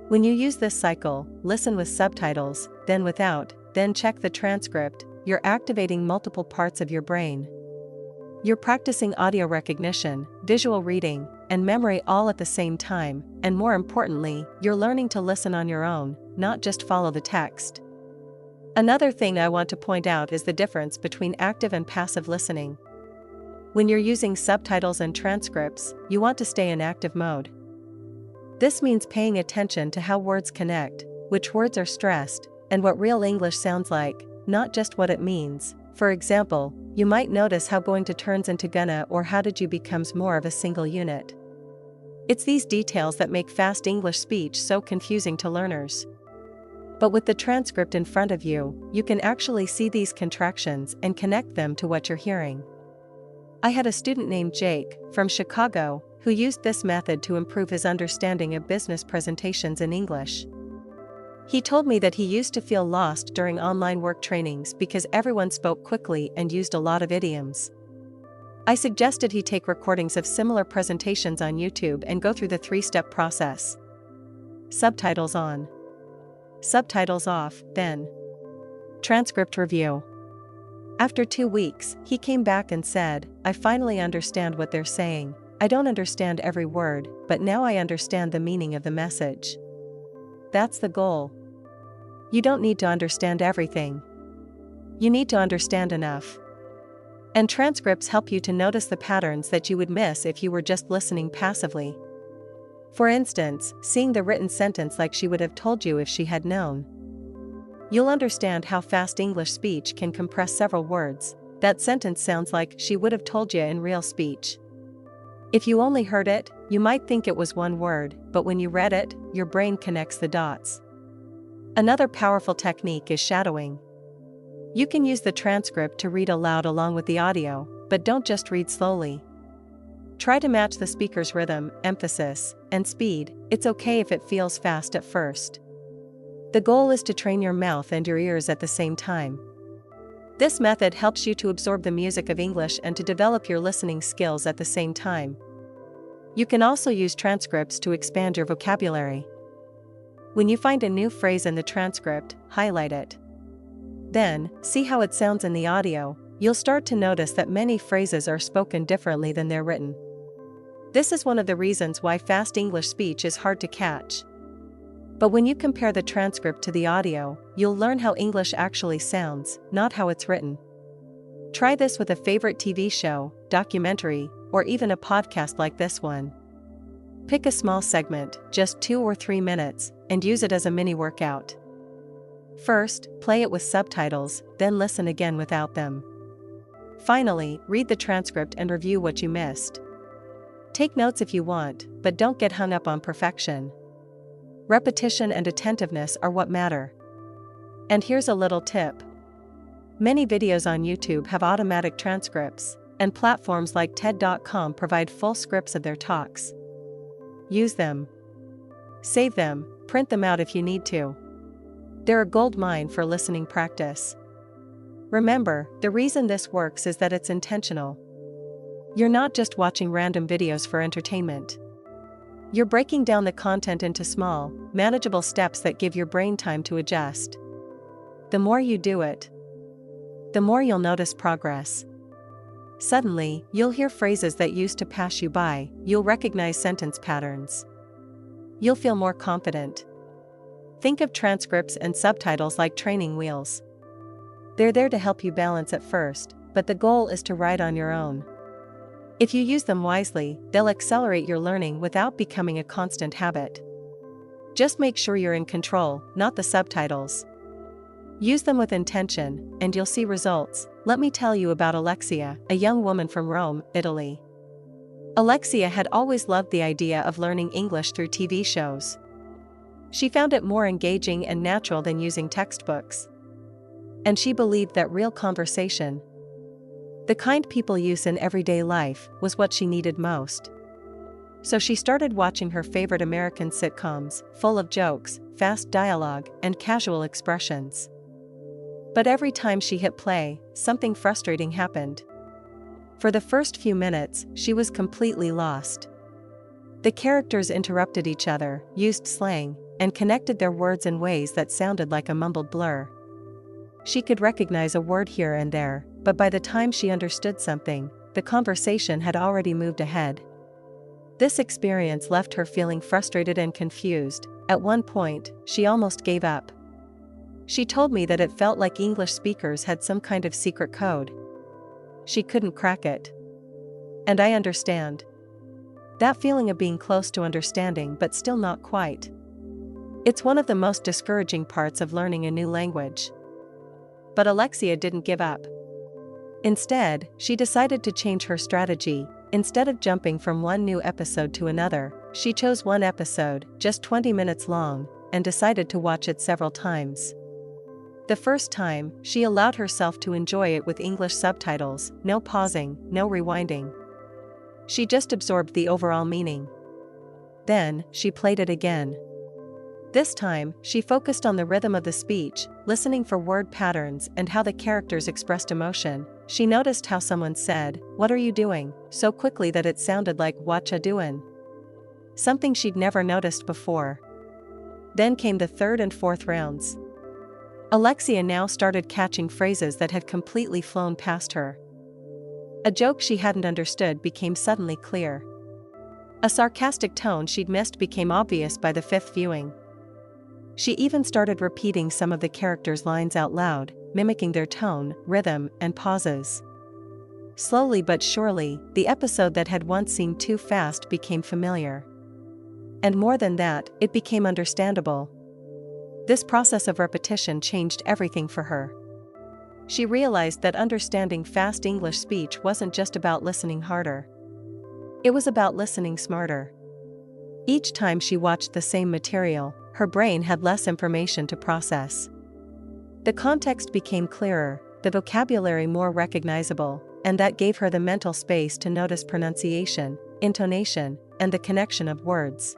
When you use this cycle, listen with subtitles, then without, then check the transcript, you're activating multiple parts of your brain. You're practicing audio recognition, visual reading, and memory all at the same time, and more importantly, you're learning to listen on your own, not just follow the text. Another thing I want to point out is the difference between active and passive listening. When you're using subtitles and transcripts, you want to stay in active mode. This means paying attention to how words connect, which words are stressed, and what real English sounds like, not just what it means. For example, you might notice how going to turns into gonna or how did you becomes more of a single unit. It's these details that make fast English speech so confusing to learners. But with the transcript in front of you, you can actually see these contractions and connect them to what you're hearing. I had a student named Jake, from Chicago, who used this method to improve his understanding of business presentations in English. He told me that he used to feel lost during online work trainings because everyone spoke quickly and used a lot of idioms. I suggested he take recordings of similar presentations on YouTube and go through the 3-step process. Subtitles on. Subtitles off, then. Transcript review. After 2 weeks, he came back and said, "I finally understand what they're saying. I don't understand every word, but now I understand the meaning of the message." That's the goal. You don't need to understand everything. You need to understand enough. And transcripts help you to notice the patterns that you would miss if you were just listening passively. For instance, seeing the written sentence like she would have told you if she had known. You'll understand how fast English speech can compress several words. That sentence sounds like she would have told you in real speech. If you only heard it, you might think it was one word, but when you read it, your brain connects the dots. Another powerful technique is shadowing. You can use the transcript to read aloud along with the audio, but don't just read slowly. Try to match the speaker's rhythm, emphasis, and speed. It's okay if it feels fast at first. The goal is to train your mouth and your ears at the same time. This method helps you to absorb the music of English and to develop your listening skills at the same time. You can also use transcripts to expand your vocabulary. When you find a new phrase in the transcript, highlight it. Then, see how it sounds in the audio. You'll start to notice that many phrases are spoken differently than they're written. This is one of the reasons why fast English speech is hard to catch. But when you compare the transcript to the audio, you'll learn how English actually sounds, not how it's written. Try this with a favorite TV show, documentary, or even a podcast like this one. Pick a small segment, just 2 or 3 minutes, and use it as a mini workout. First, play it with subtitles, then listen again without them. Finally, read the transcript and review what you missed. Take notes if you want, but don't get hung up on perfection. Repetition and attentiveness are what matter. And here's a little tip. Many videos on YouTube have automatic transcripts, and platforms like TED.com provide full scripts of their talks. Use them. Save them, print them out if you need to. They're a goldmine for listening practice. Remember, the reason this works is that it's intentional. You're not just watching random videos for entertainment. You're breaking down the content into small, manageable steps that give your brain time to adjust. The more you do it, the more you'll notice progress. Suddenly, you'll hear phrases that used to pass you by, you'll recognize sentence patterns. You'll feel more confident. Think of transcripts and subtitles like training wheels. They're there to help you balance at first, but the goal is to ride on your own. If you use them wisely, they'll accelerate your learning without becoming a constant habit. Just make sure you're in control, not the subtitles. Use them with intention, and you'll see results. Let me tell you about Alexia, a young woman from Rome, Italy. Alexia had always loved the idea of learning English through TV shows. She found it more engaging and natural than using textbooks. And she believed that real conversation, the kind people use in everyday life, was what she needed most. So she started watching her favorite American sitcoms, full of jokes, fast dialogue, and casual expressions. But every time she hit play, something frustrating happened. For the first few minutes, she was completely lost. The characters interrupted each other, used slang, and connected their words in ways that sounded like a mumbled blur. She could recognize a word here and there, but by the time she understood something, the conversation had already moved ahead. This experience left her feeling frustrated and confused. At one point, she almost gave up. She told me that it felt like English speakers had some kind of secret code. She couldn't crack it. And I understand. That feeling of being close to understanding but still not quite. It's one of the most discouraging parts of learning a new language. But Alexia didn't give up. Instead, she decided to change her strategy. Instead of jumping from one new episode to another, she chose one episode, just 20 minutes long, and decided to watch it several times. The first time, she allowed herself to enjoy it with English subtitles, no pausing, no rewinding. She just absorbed the overall meaning. Then, she played it again. This time, she focused on the rhythm of the speech, listening for word patterns and how the characters expressed emotion. She noticed how someone said, "What are you doing?" so quickly that it sounded like 𝙤𝙤𝙧𝙞𝙗𝙧. Something she'd never noticed before. Then came the third and fourth rounds. Alexia now started catching phrases that had completely flown past her. A joke she hadn't understood became suddenly clear. A sarcastic tone she'd missed became obvious by the fifth viewing. She even started repeating some of the characters' lines out loud, mimicking their tone, rhythm, and pauses. Slowly but surely, the episode that had once seemed too fast became familiar. And more than that, it became understandable. This process of repetition changed everything for her. She realized that understanding fast English speech wasn't just about listening harder. It was about listening smarter. Each time she watched the same material, her brain had less information to process. The context became clearer, the vocabulary more recognizable, and that gave her the mental space to notice pronunciation, intonation, and the connection of words.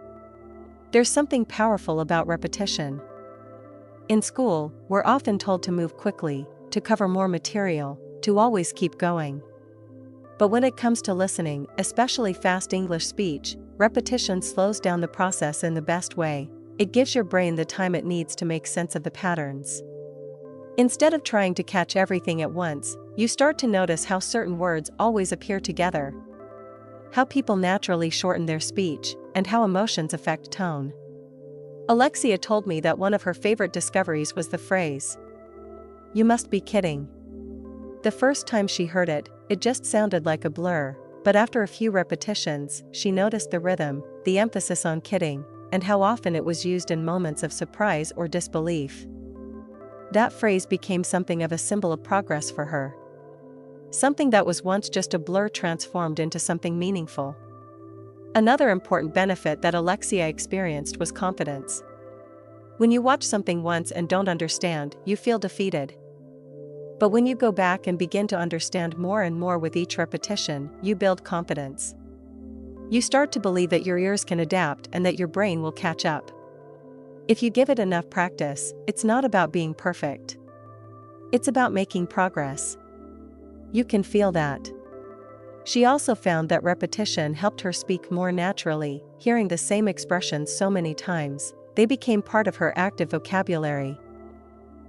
There's something powerful about repetition. In school, we're often told to move quickly, to cover more material, to always keep going. But when it comes to listening, especially fast English speech, repetition slows down the process in the best way. It gives your brain the time it needs to make sense of the patterns. Instead of trying to catch everything at once, you start to notice how certain words always appear together, how people naturally shorten their speech, and how emotions affect tone. Alexia told me that one of her favorite discoveries was the phrase, "You must be kidding." The first time she heard it, it just sounded like a blur, but after a few repetitions, she noticed the rhythm, the emphasis on kidding, and how often it was used in moments of surprise or disbelief. That phrase became something of a symbol of progress for her. Something that was once just a blur transformed into something meaningful. Another important benefit that Alexia experienced was confidence. When you watch something once and don't understand, you feel defeated. But when you go back and begin to understand more and more with each repetition, you build confidence. You start to believe that your ears can adapt and that your brain will catch up. If you give it enough practice, it's not about being perfect. It's about making progress. You can feel that. She also found that repetition helped her speak more naturally, hearing the same expressions so many times, they became part of her active vocabulary.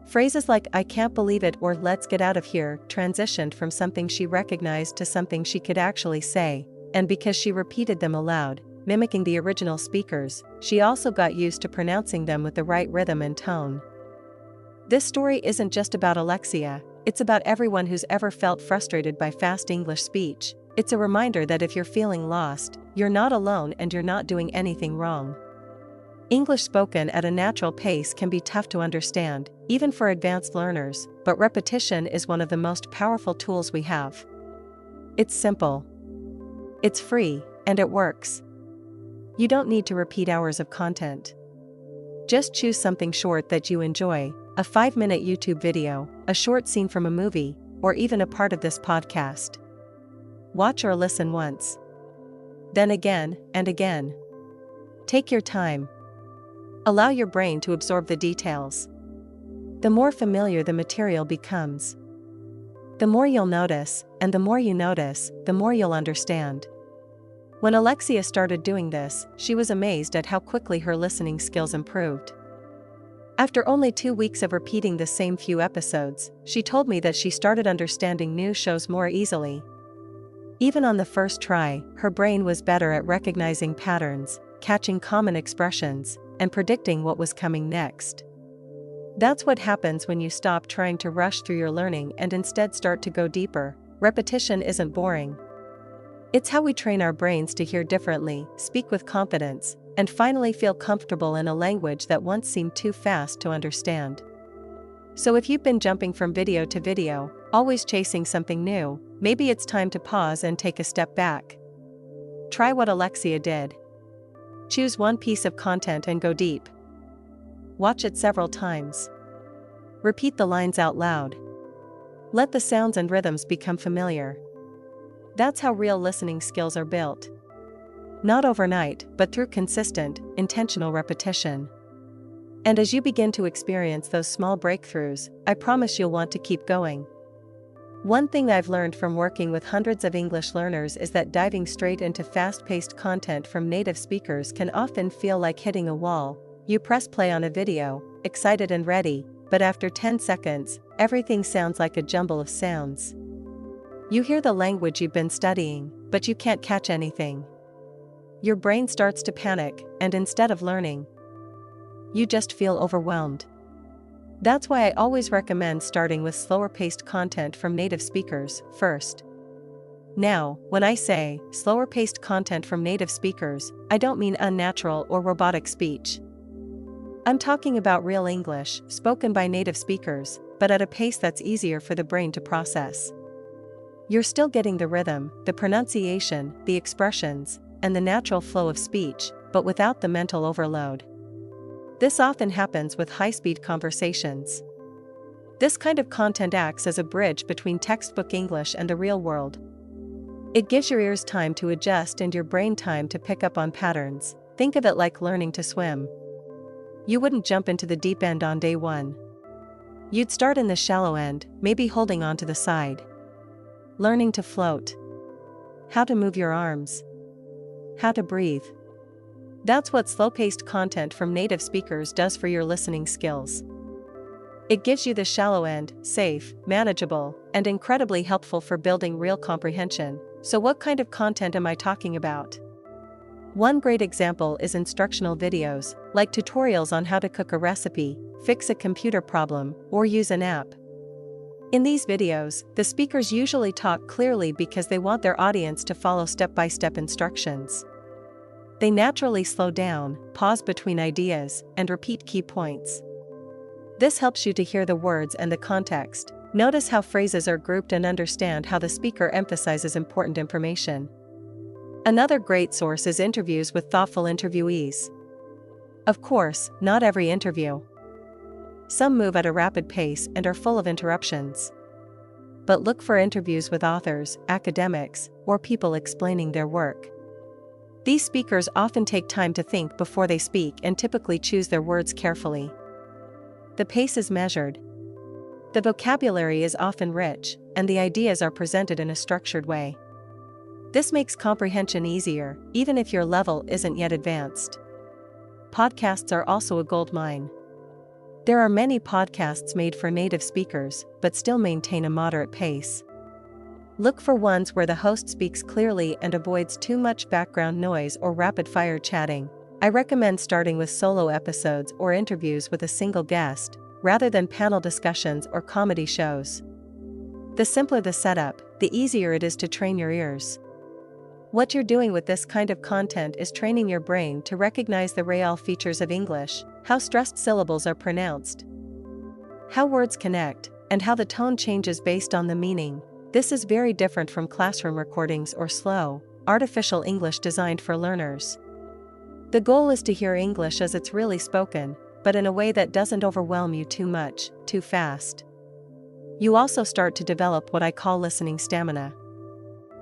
Phrases like "I can't believe it" or "let's get out of here" transitioned from something she recognized to something she could actually say, and because she repeated them aloud, mimicking the original speakers, she also got used to pronouncing them with the right rhythm and tone. This story isn't just about Alexia, it's about everyone who's ever felt frustrated by fast English speech. It's a reminder that if you're feeling lost, you're not alone and you're not doing anything wrong. English spoken at a natural pace can be tough to understand, even for advanced learners, but repetition is one of the most powerful tools we have. It's simple. It's free, and it works. You don't need to repeat hours of content. Just choose something short that you enjoy, a 5-minute YouTube video, a short scene from a movie, or even a part of this podcast. Watch or listen once. Then again, and again. Take your time. Allow your brain to absorb the details. The more familiar the material becomes, the more you'll notice, and the more you notice, the more you'll understand. When Alexia started doing this, she was amazed at how quickly her listening skills improved. After only 2 weeks of repeating the same few episodes, she told me that she started understanding new shows more easily. Even on the first try, her brain was better at recognizing patterns, catching common expressions, and predicting what was coming next. That's what happens when you stop trying to rush through your learning and instead start to go deeper. Repetition isn't boring. It's how we train our brains to hear differently, speak with confidence, and finally feel comfortable in a language that once seemed too fast to understand. So if you've been jumping from video to video, always chasing something new, maybe it's time to pause and take a step back. Try what Alexia did. Choose one piece of content and go deep. Watch it several times. Repeat the lines out loud. Let the sounds and rhythms become familiar. That's how real listening skills are built. Not overnight, but through consistent, intentional repetition. And as you begin to experience those small breakthroughs, I promise you'll want to keep going. One thing I've learned from working with hundreds of English learners is that diving straight into fast-paced content from native speakers can often feel like hitting a wall. You press play on a video, excited and ready, but after 10 seconds, everything sounds like a jumble of sounds. You hear the language you've been studying, but you can't catch anything. Your brain starts to panic, and instead of learning, you just feel overwhelmed. That's why I always recommend starting with slower-paced content from native speakers first. Now, when I say slower-paced content from native speakers, I don't mean unnatural or robotic speech. I'm talking about real English, spoken by native speakers, but at a pace that's easier for the brain to process. You're still getting the rhythm, the pronunciation, the expressions, and the natural flow of speech, but without the mental overload. This often happens with high-speed conversations. This kind of content acts as a bridge between textbook English and the real world. It gives your ears time to adjust and your brain time to pick up on patterns. Think of it like learning to swim. You wouldn't jump into the deep end on day one. You'd start in the shallow end, maybe holding onto the side. Learning to float. How to move your arms. How to breathe. That's what slow-paced content from native speakers does for your listening skills. It gives you the shallow end, safe, manageable, and incredibly helpful for building real comprehension. So what kind of content am I talking about? One great example is instructional videos, like tutorials on how to cook a recipe, fix a computer problem, or use an app. In these videos, the speakers usually talk clearly because they want their audience to follow step-by-step instructions. They naturally slow down, pause between ideas, and repeat key points. This helps you to hear the words and the context, notice how phrases are grouped, and understand how the speaker emphasizes important information. Another great source is interviews with thoughtful interviewees. Of course, not every interview. Some move at a rapid pace and are full of interruptions. But look for interviews with authors, academics, or people explaining their work. These speakers often take time to think before they speak and typically choose their words carefully. The pace is measured. The vocabulary is often rich, and the ideas are presented in a structured way. This makes comprehension easier, even if your level isn't yet advanced. Podcasts are also a goldmine. There are many podcasts made for native speakers, but still maintain a moderate pace. Look for ones where the host speaks clearly and avoids too much background noise or rapid-fire chatting. I recommend starting with solo episodes or interviews with a single guest, rather than panel discussions or comedy shows. The simpler the setup, the easier it is to train your ears. What you're doing with this kind of content is training your brain to recognize the real features of English, how stressed syllables are pronounced, how words connect, and how the tone changes based on the meaning. This is very different from classroom recordings or slow, artificial English designed for learners. The goal is to hear English as it's really spoken, but in a way that doesn't overwhelm you too much, too fast. You also start to develop what I call listening stamina.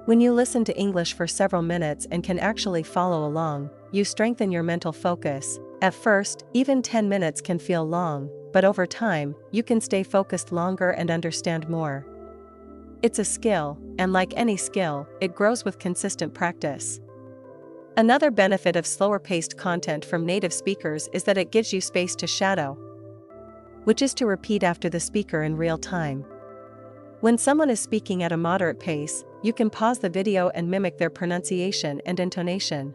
When you listen to English for several minutes and can actually follow along, you strengthen your mental focus. At first, even 10 minutes can feel long, but over time, you can stay focused longer and understand more. It's a skill, and like any skill, it grows with consistent practice. Another benefit of slower-paced content from native speakers is that it gives you space to shadow, which is to repeat after the speaker in real time. When someone is speaking at a moderate pace, you can pause the video and mimic their pronunciation and intonation.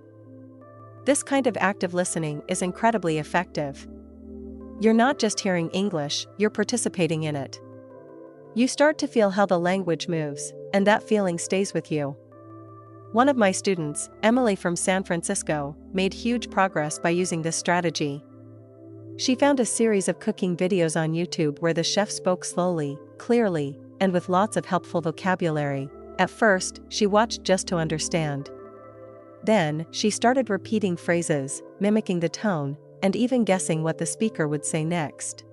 This kind of active listening is incredibly effective. You're not just hearing English, you're participating in it. You start to feel how the language moves, and that feeling stays with you. One of my students, Emily from San Francisco, made huge progress by using this strategy. She found a series of cooking videos on YouTube where the chef spoke slowly, clearly, and with lots of helpful vocabulary. At first, she watched just to understand. Then, she started repeating phrases, mimicking the tone, and even guessing what the speaker would say next.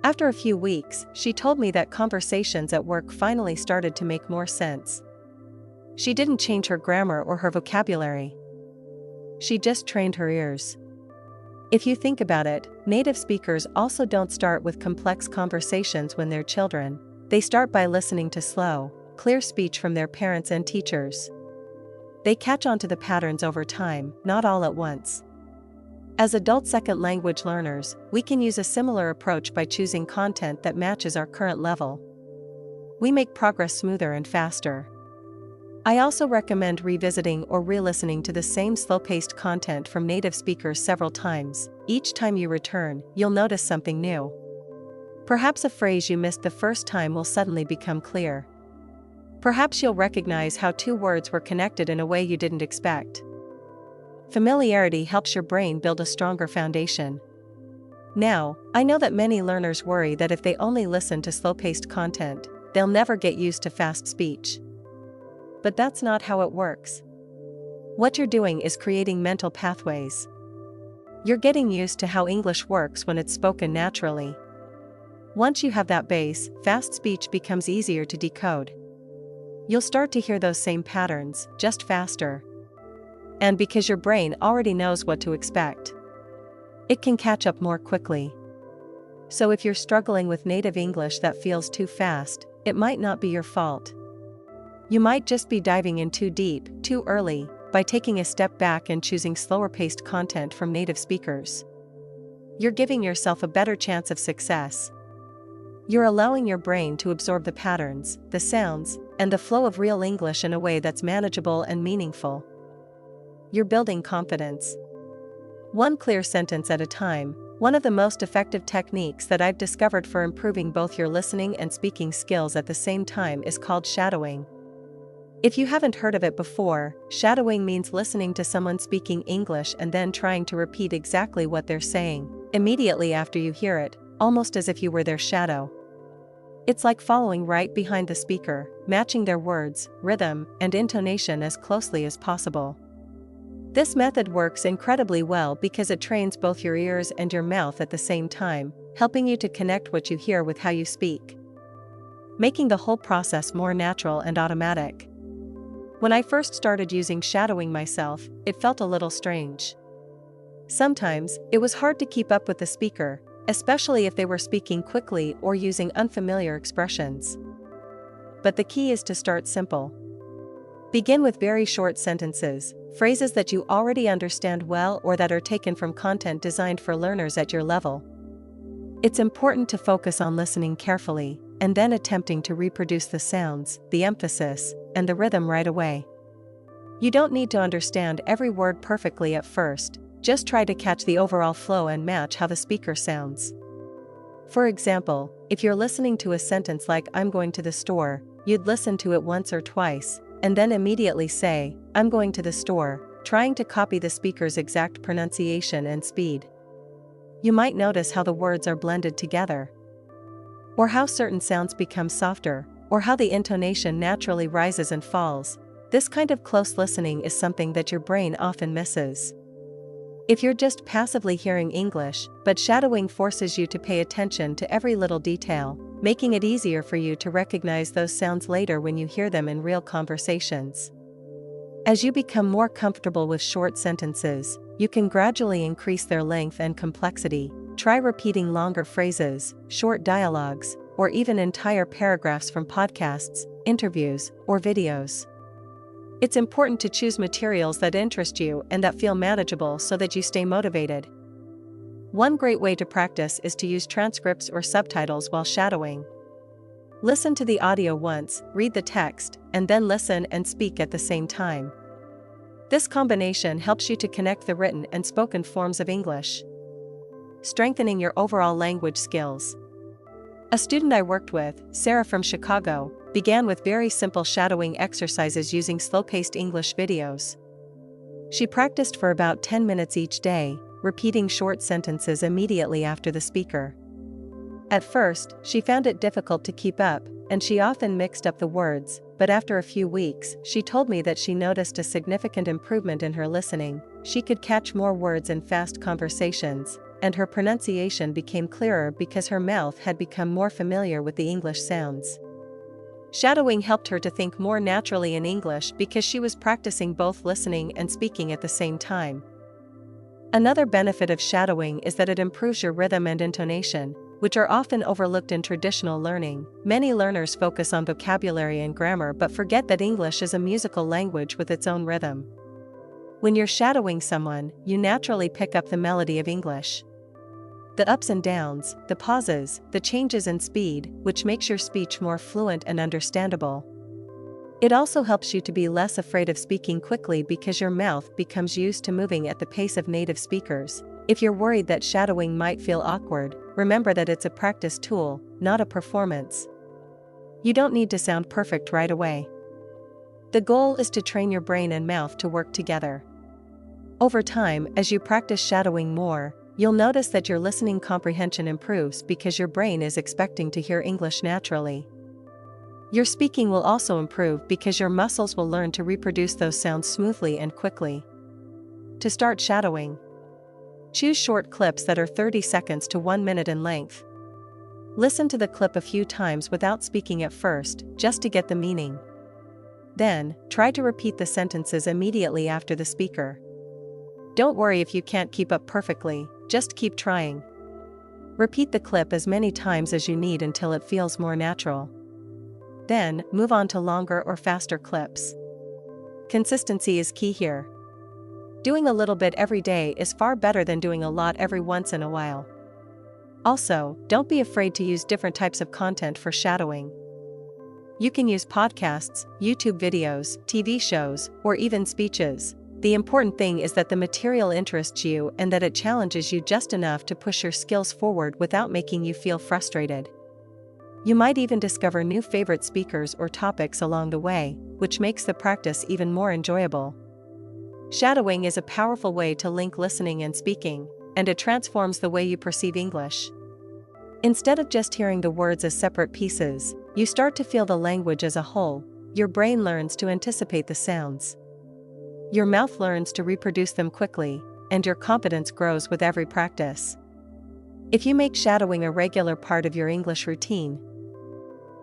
After a few weeks, she told me that conversations at work finally started to make more sense. She didn't change her grammar or her vocabulary. She just trained her ears. If you think about it, native speakers also don't start with complex conversations when they're children. They start by listening to slow, clear speech from their parents and teachers. They catch on to the patterns over time, not all at once. As adult second language learners, we can use a similar approach by choosing content that matches our current level. We make progress smoother and faster. I also recommend revisiting or re-listening to the same slow-paced content from native speakers several times. Each time you return, you'll notice something new. Perhaps a phrase you missed the first time will suddenly become clear. Perhaps you'll recognize how two words were connected in a way you didn't expect. Familiarity helps your brain build a stronger foundation. Now, I know that many learners worry that if they only listen to slow-paced content, they'll never get used to fast speech. But that's not how it works. What you're doing is creating mental pathways. You're getting used to how English works when it's spoken naturally. Once you have that base, fast speech becomes easier to decode. You'll start to hear those same patterns, just faster. And because your brain already knows what to expect, it can catch up more quickly. So if you're struggling with native English that feels too fast, it might not be your fault. You might just be diving in too deep, too early, by taking a step back and choosing slower-paced content from native speakers. You're giving yourself a better chance of success. You're allowing your brain to absorb the patterns, the sounds, and the flow of real English in a way that's manageable and meaningful. You're building confidence. One clear sentence at a time. One of the most effective techniques that I've discovered for improving both your listening and speaking skills at the same time is called shadowing. If you haven't heard of it before, shadowing means listening to someone speaking English and then trying to repeat exactly what they're saying, immediately after you hear it, almost as if you were their shadow. It's like following right behind the speaker, matching their words, rhythm, and intonation as closely as possible. This method works incredibly well because it trains both your ears and your mouth at the same time, helping you to connect what you hear with how you speak, making the whole process more natural and automatic. When I first started using shadowing myself, it felt a little strange. Sometimes, it was hard to keep up with the speaker, especially if they were speaking quickly or using unfamiliar expressions. But the key is to start simple. Begin with very short sentences, phrases that you already understand well or that are taken from content designed for learners at your level. It's important to focus on listening carefully, and then attempting to reproduce the sounds, the emphasis, and the rhythm right away. You don't need to understand every word perfectly at first, just try to catch the overall flow and match how the speaker sounds. For example, if you're listening to a sentence like "I'm going to the store," you'd listen to it once or twice, and then immediately say, "I'm going to the store," trying to copy the speaker's exact pronunciation and speed. You might notice how the words are blended together, or how certain sounds become softer, or how the intonation naturally rises and falls. This kind of close listening is something that your brain often misses. If you're just passively hearing English, but shadowing forces you to pay attention to every little detail, making it easier for you to recognize those sounds later when you hear them in real conversations. As you become more comfortable with short sentences, you can gradually increase their length and complexity. Try repeating longer phrases, short dialogues, or even entire paragraphs from podcasts, interviews, or videos. It's important to choose materials that interest you and that feel manageable so that you stay motivated. One great way to practice is to use transcripts or subtitles while shadowing. Listen to the audio once, read the text, and then listen and speak at the same time. This combination helps you to connect the written and spoken forms of English, strengthening your overall language skills. A student I worked with, Sarah from Chicago, began with very simple shadowing exercises using slow-paced English videos. She practiced for about 10 minutes each day, repeating short sentences immediately after the speaker. At first, she found it difficult to keep up, and she often mixed up the words, but after a few weeks, she told me that she noticed a significant improvement in her listening. She could catch more words in fast conversations, and her pronunciation became clearer because her mouth had become more familiar with the English sounds. Shadowing helped her to think more naturally in English because she was practicing both listening and speaking at the same time. Another benefit of shadowing is that it improves your rhythm and intonation, which are often overlooked in traditional learning. Many learners focus on vocabulary and grammar but forget that English is a musical language with its own rhythm. When you're shadowing someone, you naturally pick up the melody of English. The ups and downs, the pauses, the changes in speed, which makes your speech more fluent and understandable. It also helps you to be less afraid of speaking quickly because your mouth becomes used to moving at the pace of native speakers. If you're worried that shadowing might feel awkward, remember that it's a practice tool, not a performance. You don't need to sound perfect right away. The goal is to train your brain and mouth to work together. Over time, as you practice shadowing more, you'll notice that your listening comprehension improves because your brain is expecting to hear English naturally. Your speaking will also improve because your muscles will learn to reproduce those sounds smoothly and quickly. To start shadowing, Choose short clips that are 30 seconds to 1 minute in length. Listen to the clip a few times without speaking at first, just to get the meaning. Then, try to repeat the sentences immediately after the speaker. Don't worry if you can't keep up perfectly, just keep trying. Repeat the clip as many times as you need until it feels more natural. Then, move on to longer or faster clips. Consistency is key here. Doing a little bit every day is far better than doing a lot every once in a while. Also, don't be afraid to use different types of content for shadowing. You can use podcasts, YouTube videos, TV shows, or even speeches. The important thing is that the material interests you and that it challenges you just enough to push your skills forward without making you feel frustrated. You might even discover new favorite speakers or topics along the way, which makes the practice even more enjoyable. Shadowing is a powerful way to link listening and speaking, and it transforms the way you perceive English. Instead of just hearing the words as separate pieces, you start to feel the language as a whole. Your brain learns to anticipate the sounds. Your mouth learns to reproduce them quickly, and your confidence grows with every practice. If you make shadowing a regular part of your English routine,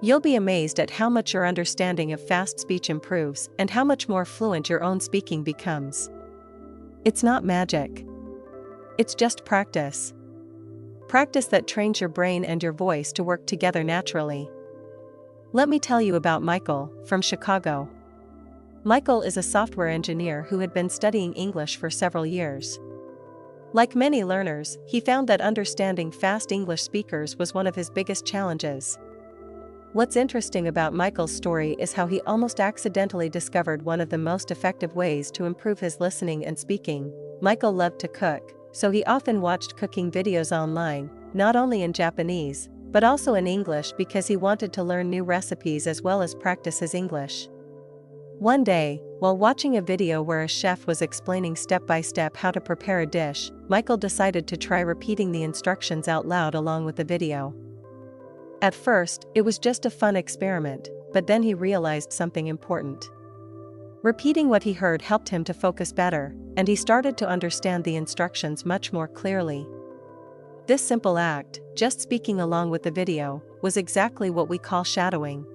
you'll be amazed at how much your understanding of fast speech improves and how much more fluent your own speaking becomes. It's not magic. It's just practice. Practice that trains your brain and your voice to work together naturally. Let me tell you about Michael, from Chicago. Michael is a software engineer who had been studying English for several years. Like many learners, he found that understanding fast English speakers was one of his biggest challenges. What's interesting about Michael's story is how he almost accidentally discovered one of the most effective ways to improve his listening and speaking. Michael loved to cook, so he often watched cooking videos online, not only in Japanese, but also in English because he wanted to learn new recipes as well as practice his English. One day, while watching a video where a chef was explaining step by step how to prepare a dish, Michael decided to try repeating the instructions out loud along with the video. At first, it was just a fun experiment, but then he realized something important. Repeating what he heard helped him to focus better, and he started to understand the instructions much more clearly. This simple act, just speaking along with the video, was exactly what we call shadowing.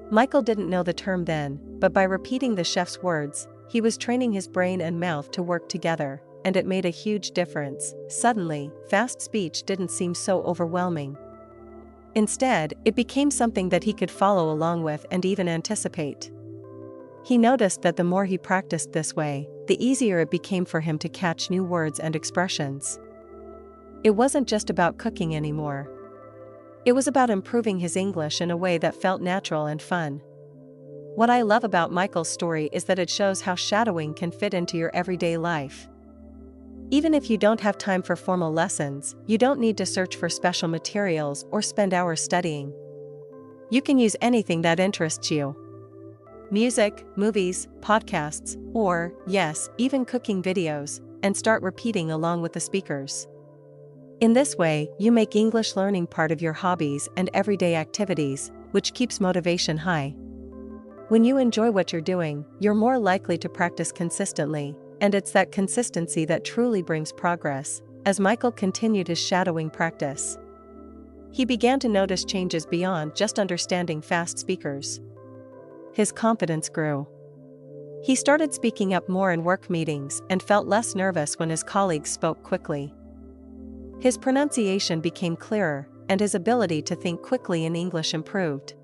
Michael didn't know the term then, but by repeating the chef's words, he was training his brain and mouth to work together, and it made a huge difference. Suddenly, fast speech didn't seem so overwhelming. Instead, it became something that he could follow along with and even anticipate. He noticed that the more he practiced this way, the easier it became for him to catch new words and expressions. It wasn't just about cooking anymore. It was about improving his English in a way that felt natural and fun. What I love about Michael's story is that it shows how shadowing can fit into your everyday life. Even if you don't have time for formal lessons, you don't need to search for special materials or spend hours studying. You can use anything that interests you. Music, movies, podcasts, or, yes, even cooking videos, and start repeating along with the speakers. In this way, you make English learning part of your hobbies and everyday activities, which keeps motivation high. When you enjoy what you're doing, you're more likely to practice consistently, and it's that consistency that truly brings progress. As Michael continued his shadowing practice, he began to notice changes beyond just understanding fast speakers. His confidence grew. He started speaking up more in work meetings and felt less nervous when his colleagues spoke quickly. His pronunciation became clearer, and his ability to think quickly in English improved.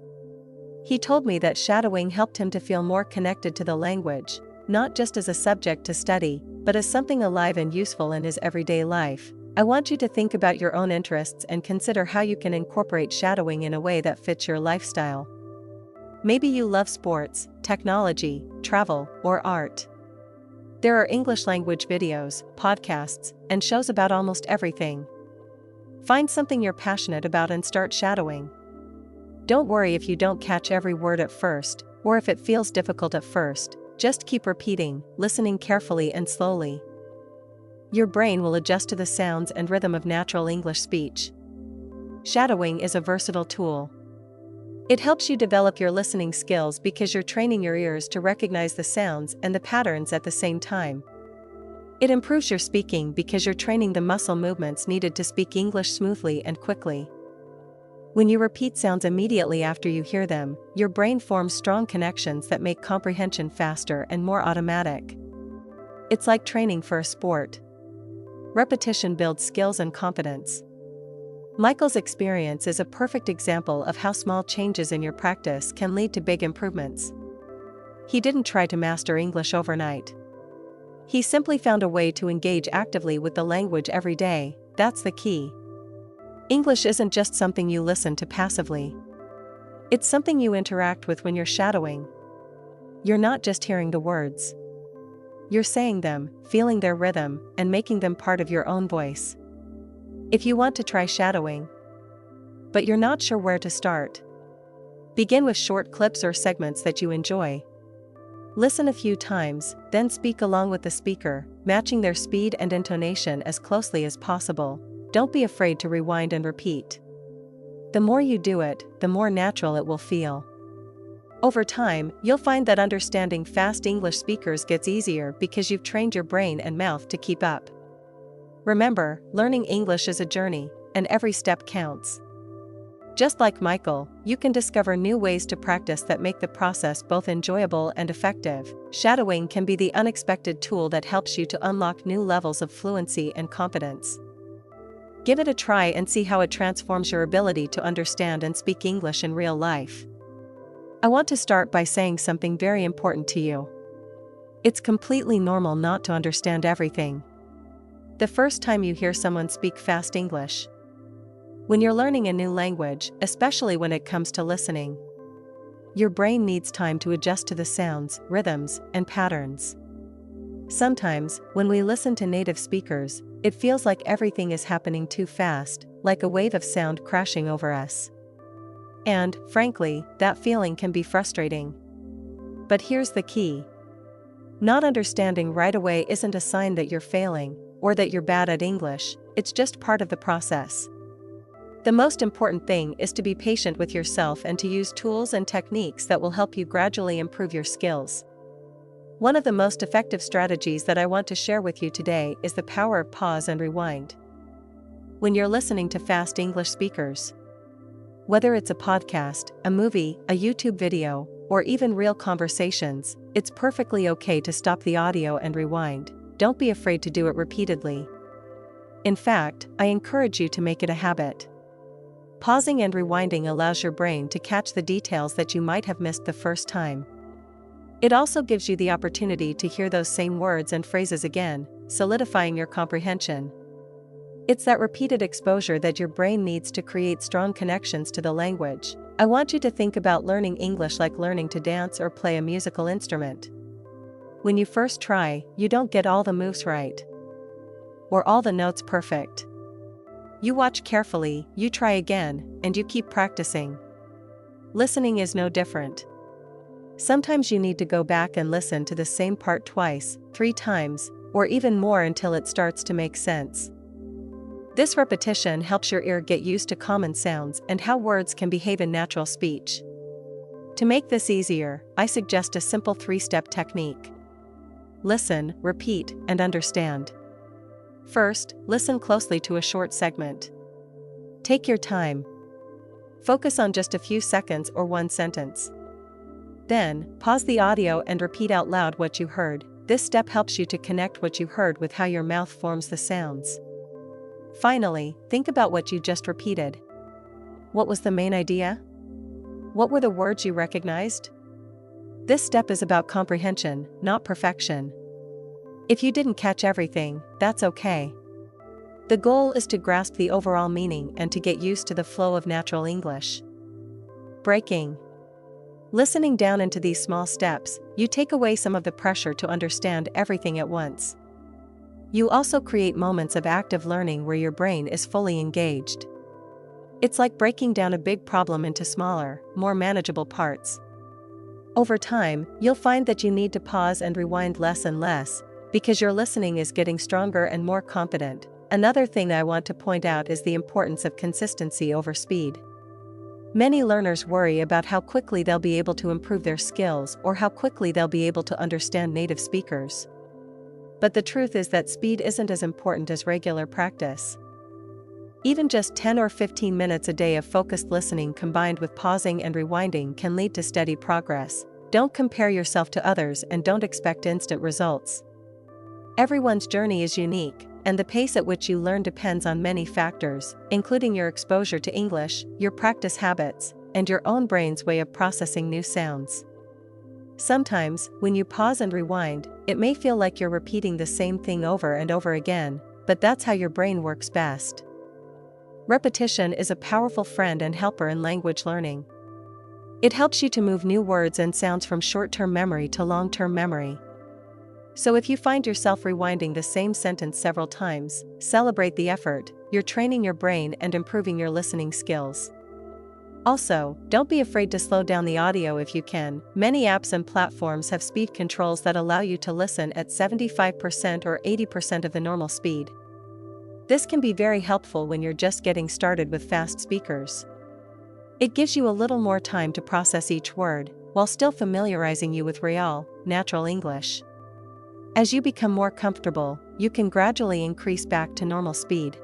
He told me that shadowing helped him to feel more connected to the language, not just as a subject to study, but as something alive and useful in his everyday life. I want you to think about your own interests and consider how you can incorporate shadowing in a way that fits your lifestyle. Maybe you love sports, technology, travel, or art. There are English language videos, podcasts, and shows about almost everything. Find something you're passionate about and start shadowing. Don't worry if you don't catch every word at first, or if it feels difficult at first. Just keep repeating, listening carefully and slowly. Your brain will adjust to the sounds and rhythm of natural English speech. Shadowing is a versatile tool. It helps you develop your listening skills because you're training your ears to recognize the sounds and the patterns at the same time. It improves your speaking because you're training the muscle movements needed to speak English smoothly and quickly. When you repeat sounds immediately after you hear them, your brain forms strong connections that make comprehension faster and more automatic. It's like training for a sport. Repetition builds skills and confidence. Michael's experience is a perfect example of how small changes in your practice can lead to big improvements. He didn't try to master English overnight. He simply found a way to engage actively with the language every day. That's the key. English isn't just something you listen to passively. It's something you interact with when you're shadowing. You're not just hearing the words. You're saying them, feeling their rhythm, and making them part of your own voice. If you want to try shadowing, but you're not sure where to start, begin with short clips or segments that you enjoy. Listen a few times, then speak along with the speaker, matching their speed and intonation as closely as possible. Don't be afraid to rewind and repeat. The more you do it, the more natural it will feel. Over time, you'll find that understanding fast English speakers gets easier because you've trained your brain and mouth to keep up. Remember, learning English is a journey, and every step counts. Just like Michael, you can discover new ways to practice that make the process both enjoyable and effective. Shadowing can be the unexpected tool that helps you to unlock new levels of fluency and confidence. Give it a try and see how it transforms your ability to understand and speak English in real life. I want to start by saying something very important to you. It's completely normal not to understand everything. The first time you hear someone speak fast English. When you're learning a new language, especially when it comes to listening, your brain needs time to adjust to the sounds, rhythms, and patterns. Sometimes, when we listen to native speakers, it feels like everything is happening too fast, like a wave of sound crashing over us. And, frankly, that feeling can be frustrating. But here's the key. Not understanding right away isn't a sign that you're failing, or that you're bad at English. It's just part of the process. The most important thing is to be patient with yourself and to use tools and techniques that will help you gradually improve your skills. One of the most effective strategies that I want to share with you today is the power of pause and rewind. When you're listening to fast English speakers, whether it's a podcast, a movie, a YouTube video, or even real conversations, it's perfectly okay to stop the audio and rewind. Don't be afraid to do it repeatedly. In fact, I encourage you to make it a habit. Pausing and rewinding allows your brain to catch the details that you might have missed the first time. It also gives you the opportunity to hear those same words and phrases again, solidifying your comprehension. It's that repeated exposure that your brain needs to create strong connections to the language. I want you to think about learning English like learning to dance or play a musical instrument. When you first try, you don't get all the moves right, or all the notes perfect. You watch carefully, you try again, and you keep practicing. Listening is no different. Sometimes you need to go back and listen to the same part twice, 3 times, or even more until it starts to make sense. This repetition helps your ear get used to common sounds and how words can behave in natural speech. To make this easier, I suggest a simple 3-step technique. Listen, repeat, and understand. First, listen closely to a short segment. Take your time. Focus on just a few seconds or 1 sentence. Then, pause the audio and repeat out loud what you heard. This step helps you to connect what you heard with how your mouth forms the sounds. Finally, think about what you just repeated. What was the main idea? What were the words you recognized? This step is about comprehension, not perfection. If you didn't catch everything, that's okay. The goal is to grasp the overall meaning and to get used to the flow of natural English. Breaking. Listening down into these small steps, you take away some of the pressure to understand everything at once. You also create moments of active learning where your brain is fully engaged. It's like breaking down a big problem into smaller, more manageable parts. Over time, you'll find that you need to pause and rewind less and less, because your listening is getting stronger and more confident. Another thing I want to point out is the importance of consistency over speed. Many learners worry about how quickly they'll be able to improve their skills or how quickly they'll be able to understand native speakers. But the truth is that speed isn't as important as regular practice. Even just 10 or 15 minutes a day of focused listening combined with pausing and rewinding can lead to steady progress. Don't compare yourself to others and don't expect instant results. Everyone's journey is unique, and the pace at which you learn depends on many factors, including your exposure to English, your practice habits, and your own brain's way of processing new sounds. Sometimes, when you pause and rewind, it may feel like you're repeating the same thing over and over again, but that's how your brain works best. Repetition is a powerful friend and helper in language learning. It helps you to move new words and sounds from short-term memory to long-term memory. So if you find yourself rewinding the same sentence several times, celebrate the effort. You're training your brain and improving your listening skills. Also, don't be afraid to slow down the audio if you can. Many apps and platforms have speed controls that allow you to listen at 75% or 80% of the normal speed. This can be very helpful when you're just getting started with fast speakers. It gives you a little more time to process each word, while still familiarizing you with real, natural English. As you become more comfortable, you can gradually increase back to normal speed.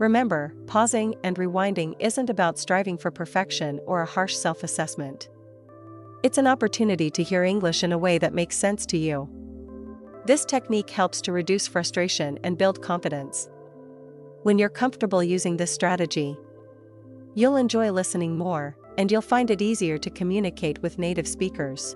Remember, pausing and rewinding isn't about striving for perfection or a harsh self-assessment. It's an opportunity to hear English in a way that makes sense to you. This technique helps to reduce frustration and build confidence. When you're comfortable using this strategy, you'll enjoy listening more, and you'll find it easier to communicate with native speakers.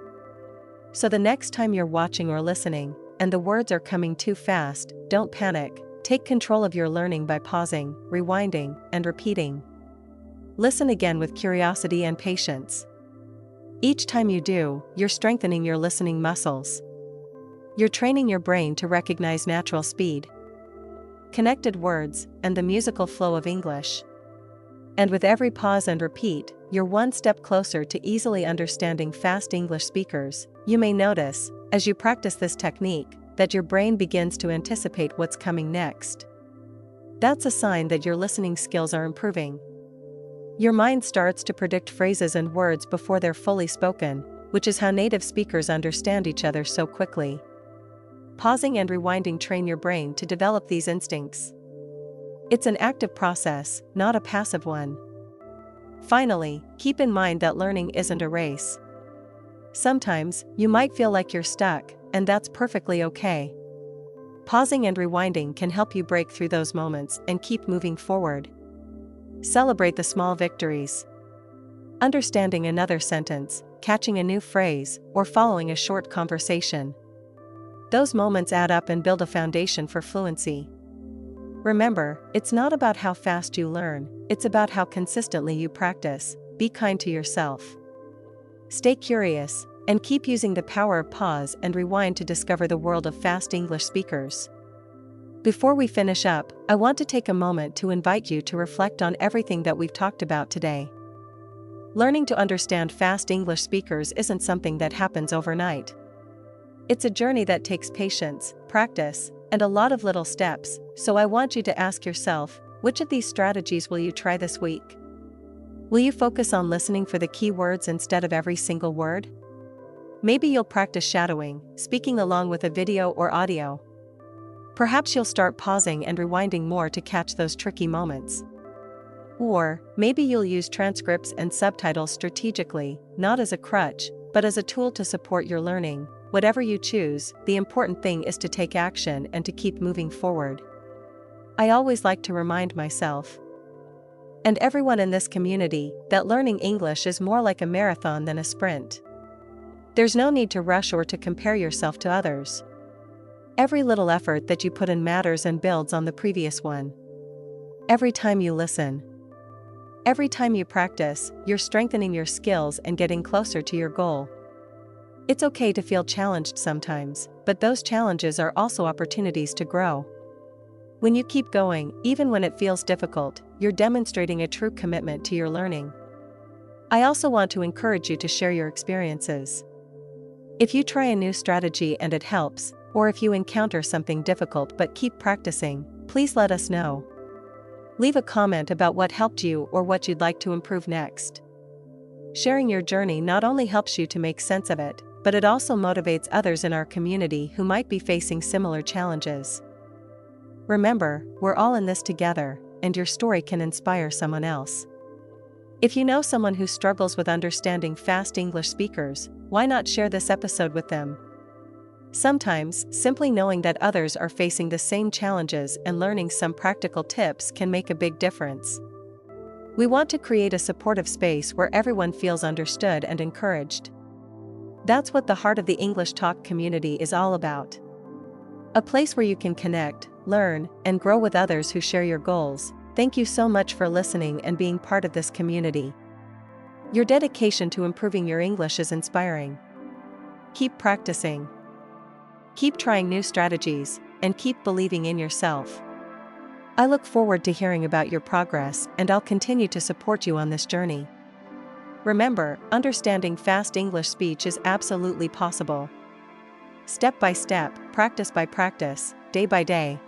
So the next time you're watching or listening, and the words are coming too fast, don't panic. Take control of your learning by pausing, rewinding, and repeating. Listen again with curiosity and patience. Each time you do, you're strengthening your listening muscles. You're training your brain to recognize natural speed, connected words, and the musical flow of English. And with every pause and repeat, you're one step closer to easily understanding fast English speakers. You may notice, as you practice this technique, that your brain begins to anticipate what's coming next. That's a sign that your listening skills are improving. Your mind starts to predict phrases and words before they're fully spoken, which is how native speakers understand each other so quickly. Pausing and rewinding train your brain to develop these instincts. It's an active process, not a passive one. Finally, keep in mind that learning isn't a race. Sometimes, you might feel like you're stuck, and that's perfectly okay. Pausing and rewinding can help you break through those moments and keep moving forward. Celebrate the small victories. Understanding another sentence, catching a new phrase, or following a short conversation. Those moments add up and build a foundation for fluency. Remember, it's not about how fast you learn, it's about how consistently you practice. Be kind to yourself. Stay curious, and keep using the power of pause and rewind to discover the world of fast English speakers. Before we finish up, I want to take a moment to invite you to reflect on everything that we've talked about today. Learning to understand fast English speakers isn't something that happens overnight. It's a journey that takes patience, practice, and a lot of little steps, so I want you to ask yourself, which of these strategies will you try this week? Will you focus on listening for the key words instead of every single word? Maybe you'll practice shadowing, speaking along with a video or audio. Perhaps you'll start pausing and rewinding more to catch those tricky moments. Or, maybe you'll use transcripts and subtitles strategically, not as a crutch, but as a tool to support your learning. Whatever you choose, the important thing is to take action and to keep moving forward. I always like to remind myself, and everyone in this community, that learning English is more like a marathon than a sprint. There's no need to rush or to compare yourself to others. Every little effort that you put in matters and builds on the previous one. Every time you listen, every time you practice, you're strengthening your skills and getting closer to your goal. It's okay to feel challenged sometimes, but those challenges are also opportunities to grow. When you keep going, even when it feels difficult, you're demonstrating a true commitment to your learning. I also want to encourage you to share your experiences. If you try a new strategy and it helps, or if you encounter something difficult but keep practicing, please let us know. Leave a comment about what helped you or what you'd like to improve next. Sharing your journey not only helps you to make sense of it, but it also motivates others in our community who might be facing similar challenges. Remember, we're all in this together, and your story can inspire someone else. If you know someone who struggles with understanding fast English speakers, why not share this episode with them? Sometimes, simply knowing that others are facing the same challenges and learning some practical tips can make a big difference. We want to create a supportive space where everyone feels understood and encouraged. That's what the Heart of the English Talk community is all about. A place where you can connect, learn, and grow with others who share your goals. Thank you so much for listening and being part of this community. Your dedication to improving your English is inspiring. Keep practicing. Keep trying new strategies, and keep believing in yourself. I look forward to hearing about your progress, and I'll continue to support you on this journey. Remember, understanding fast English speech is absolutely possible. Step by step, practice by practice, day by day,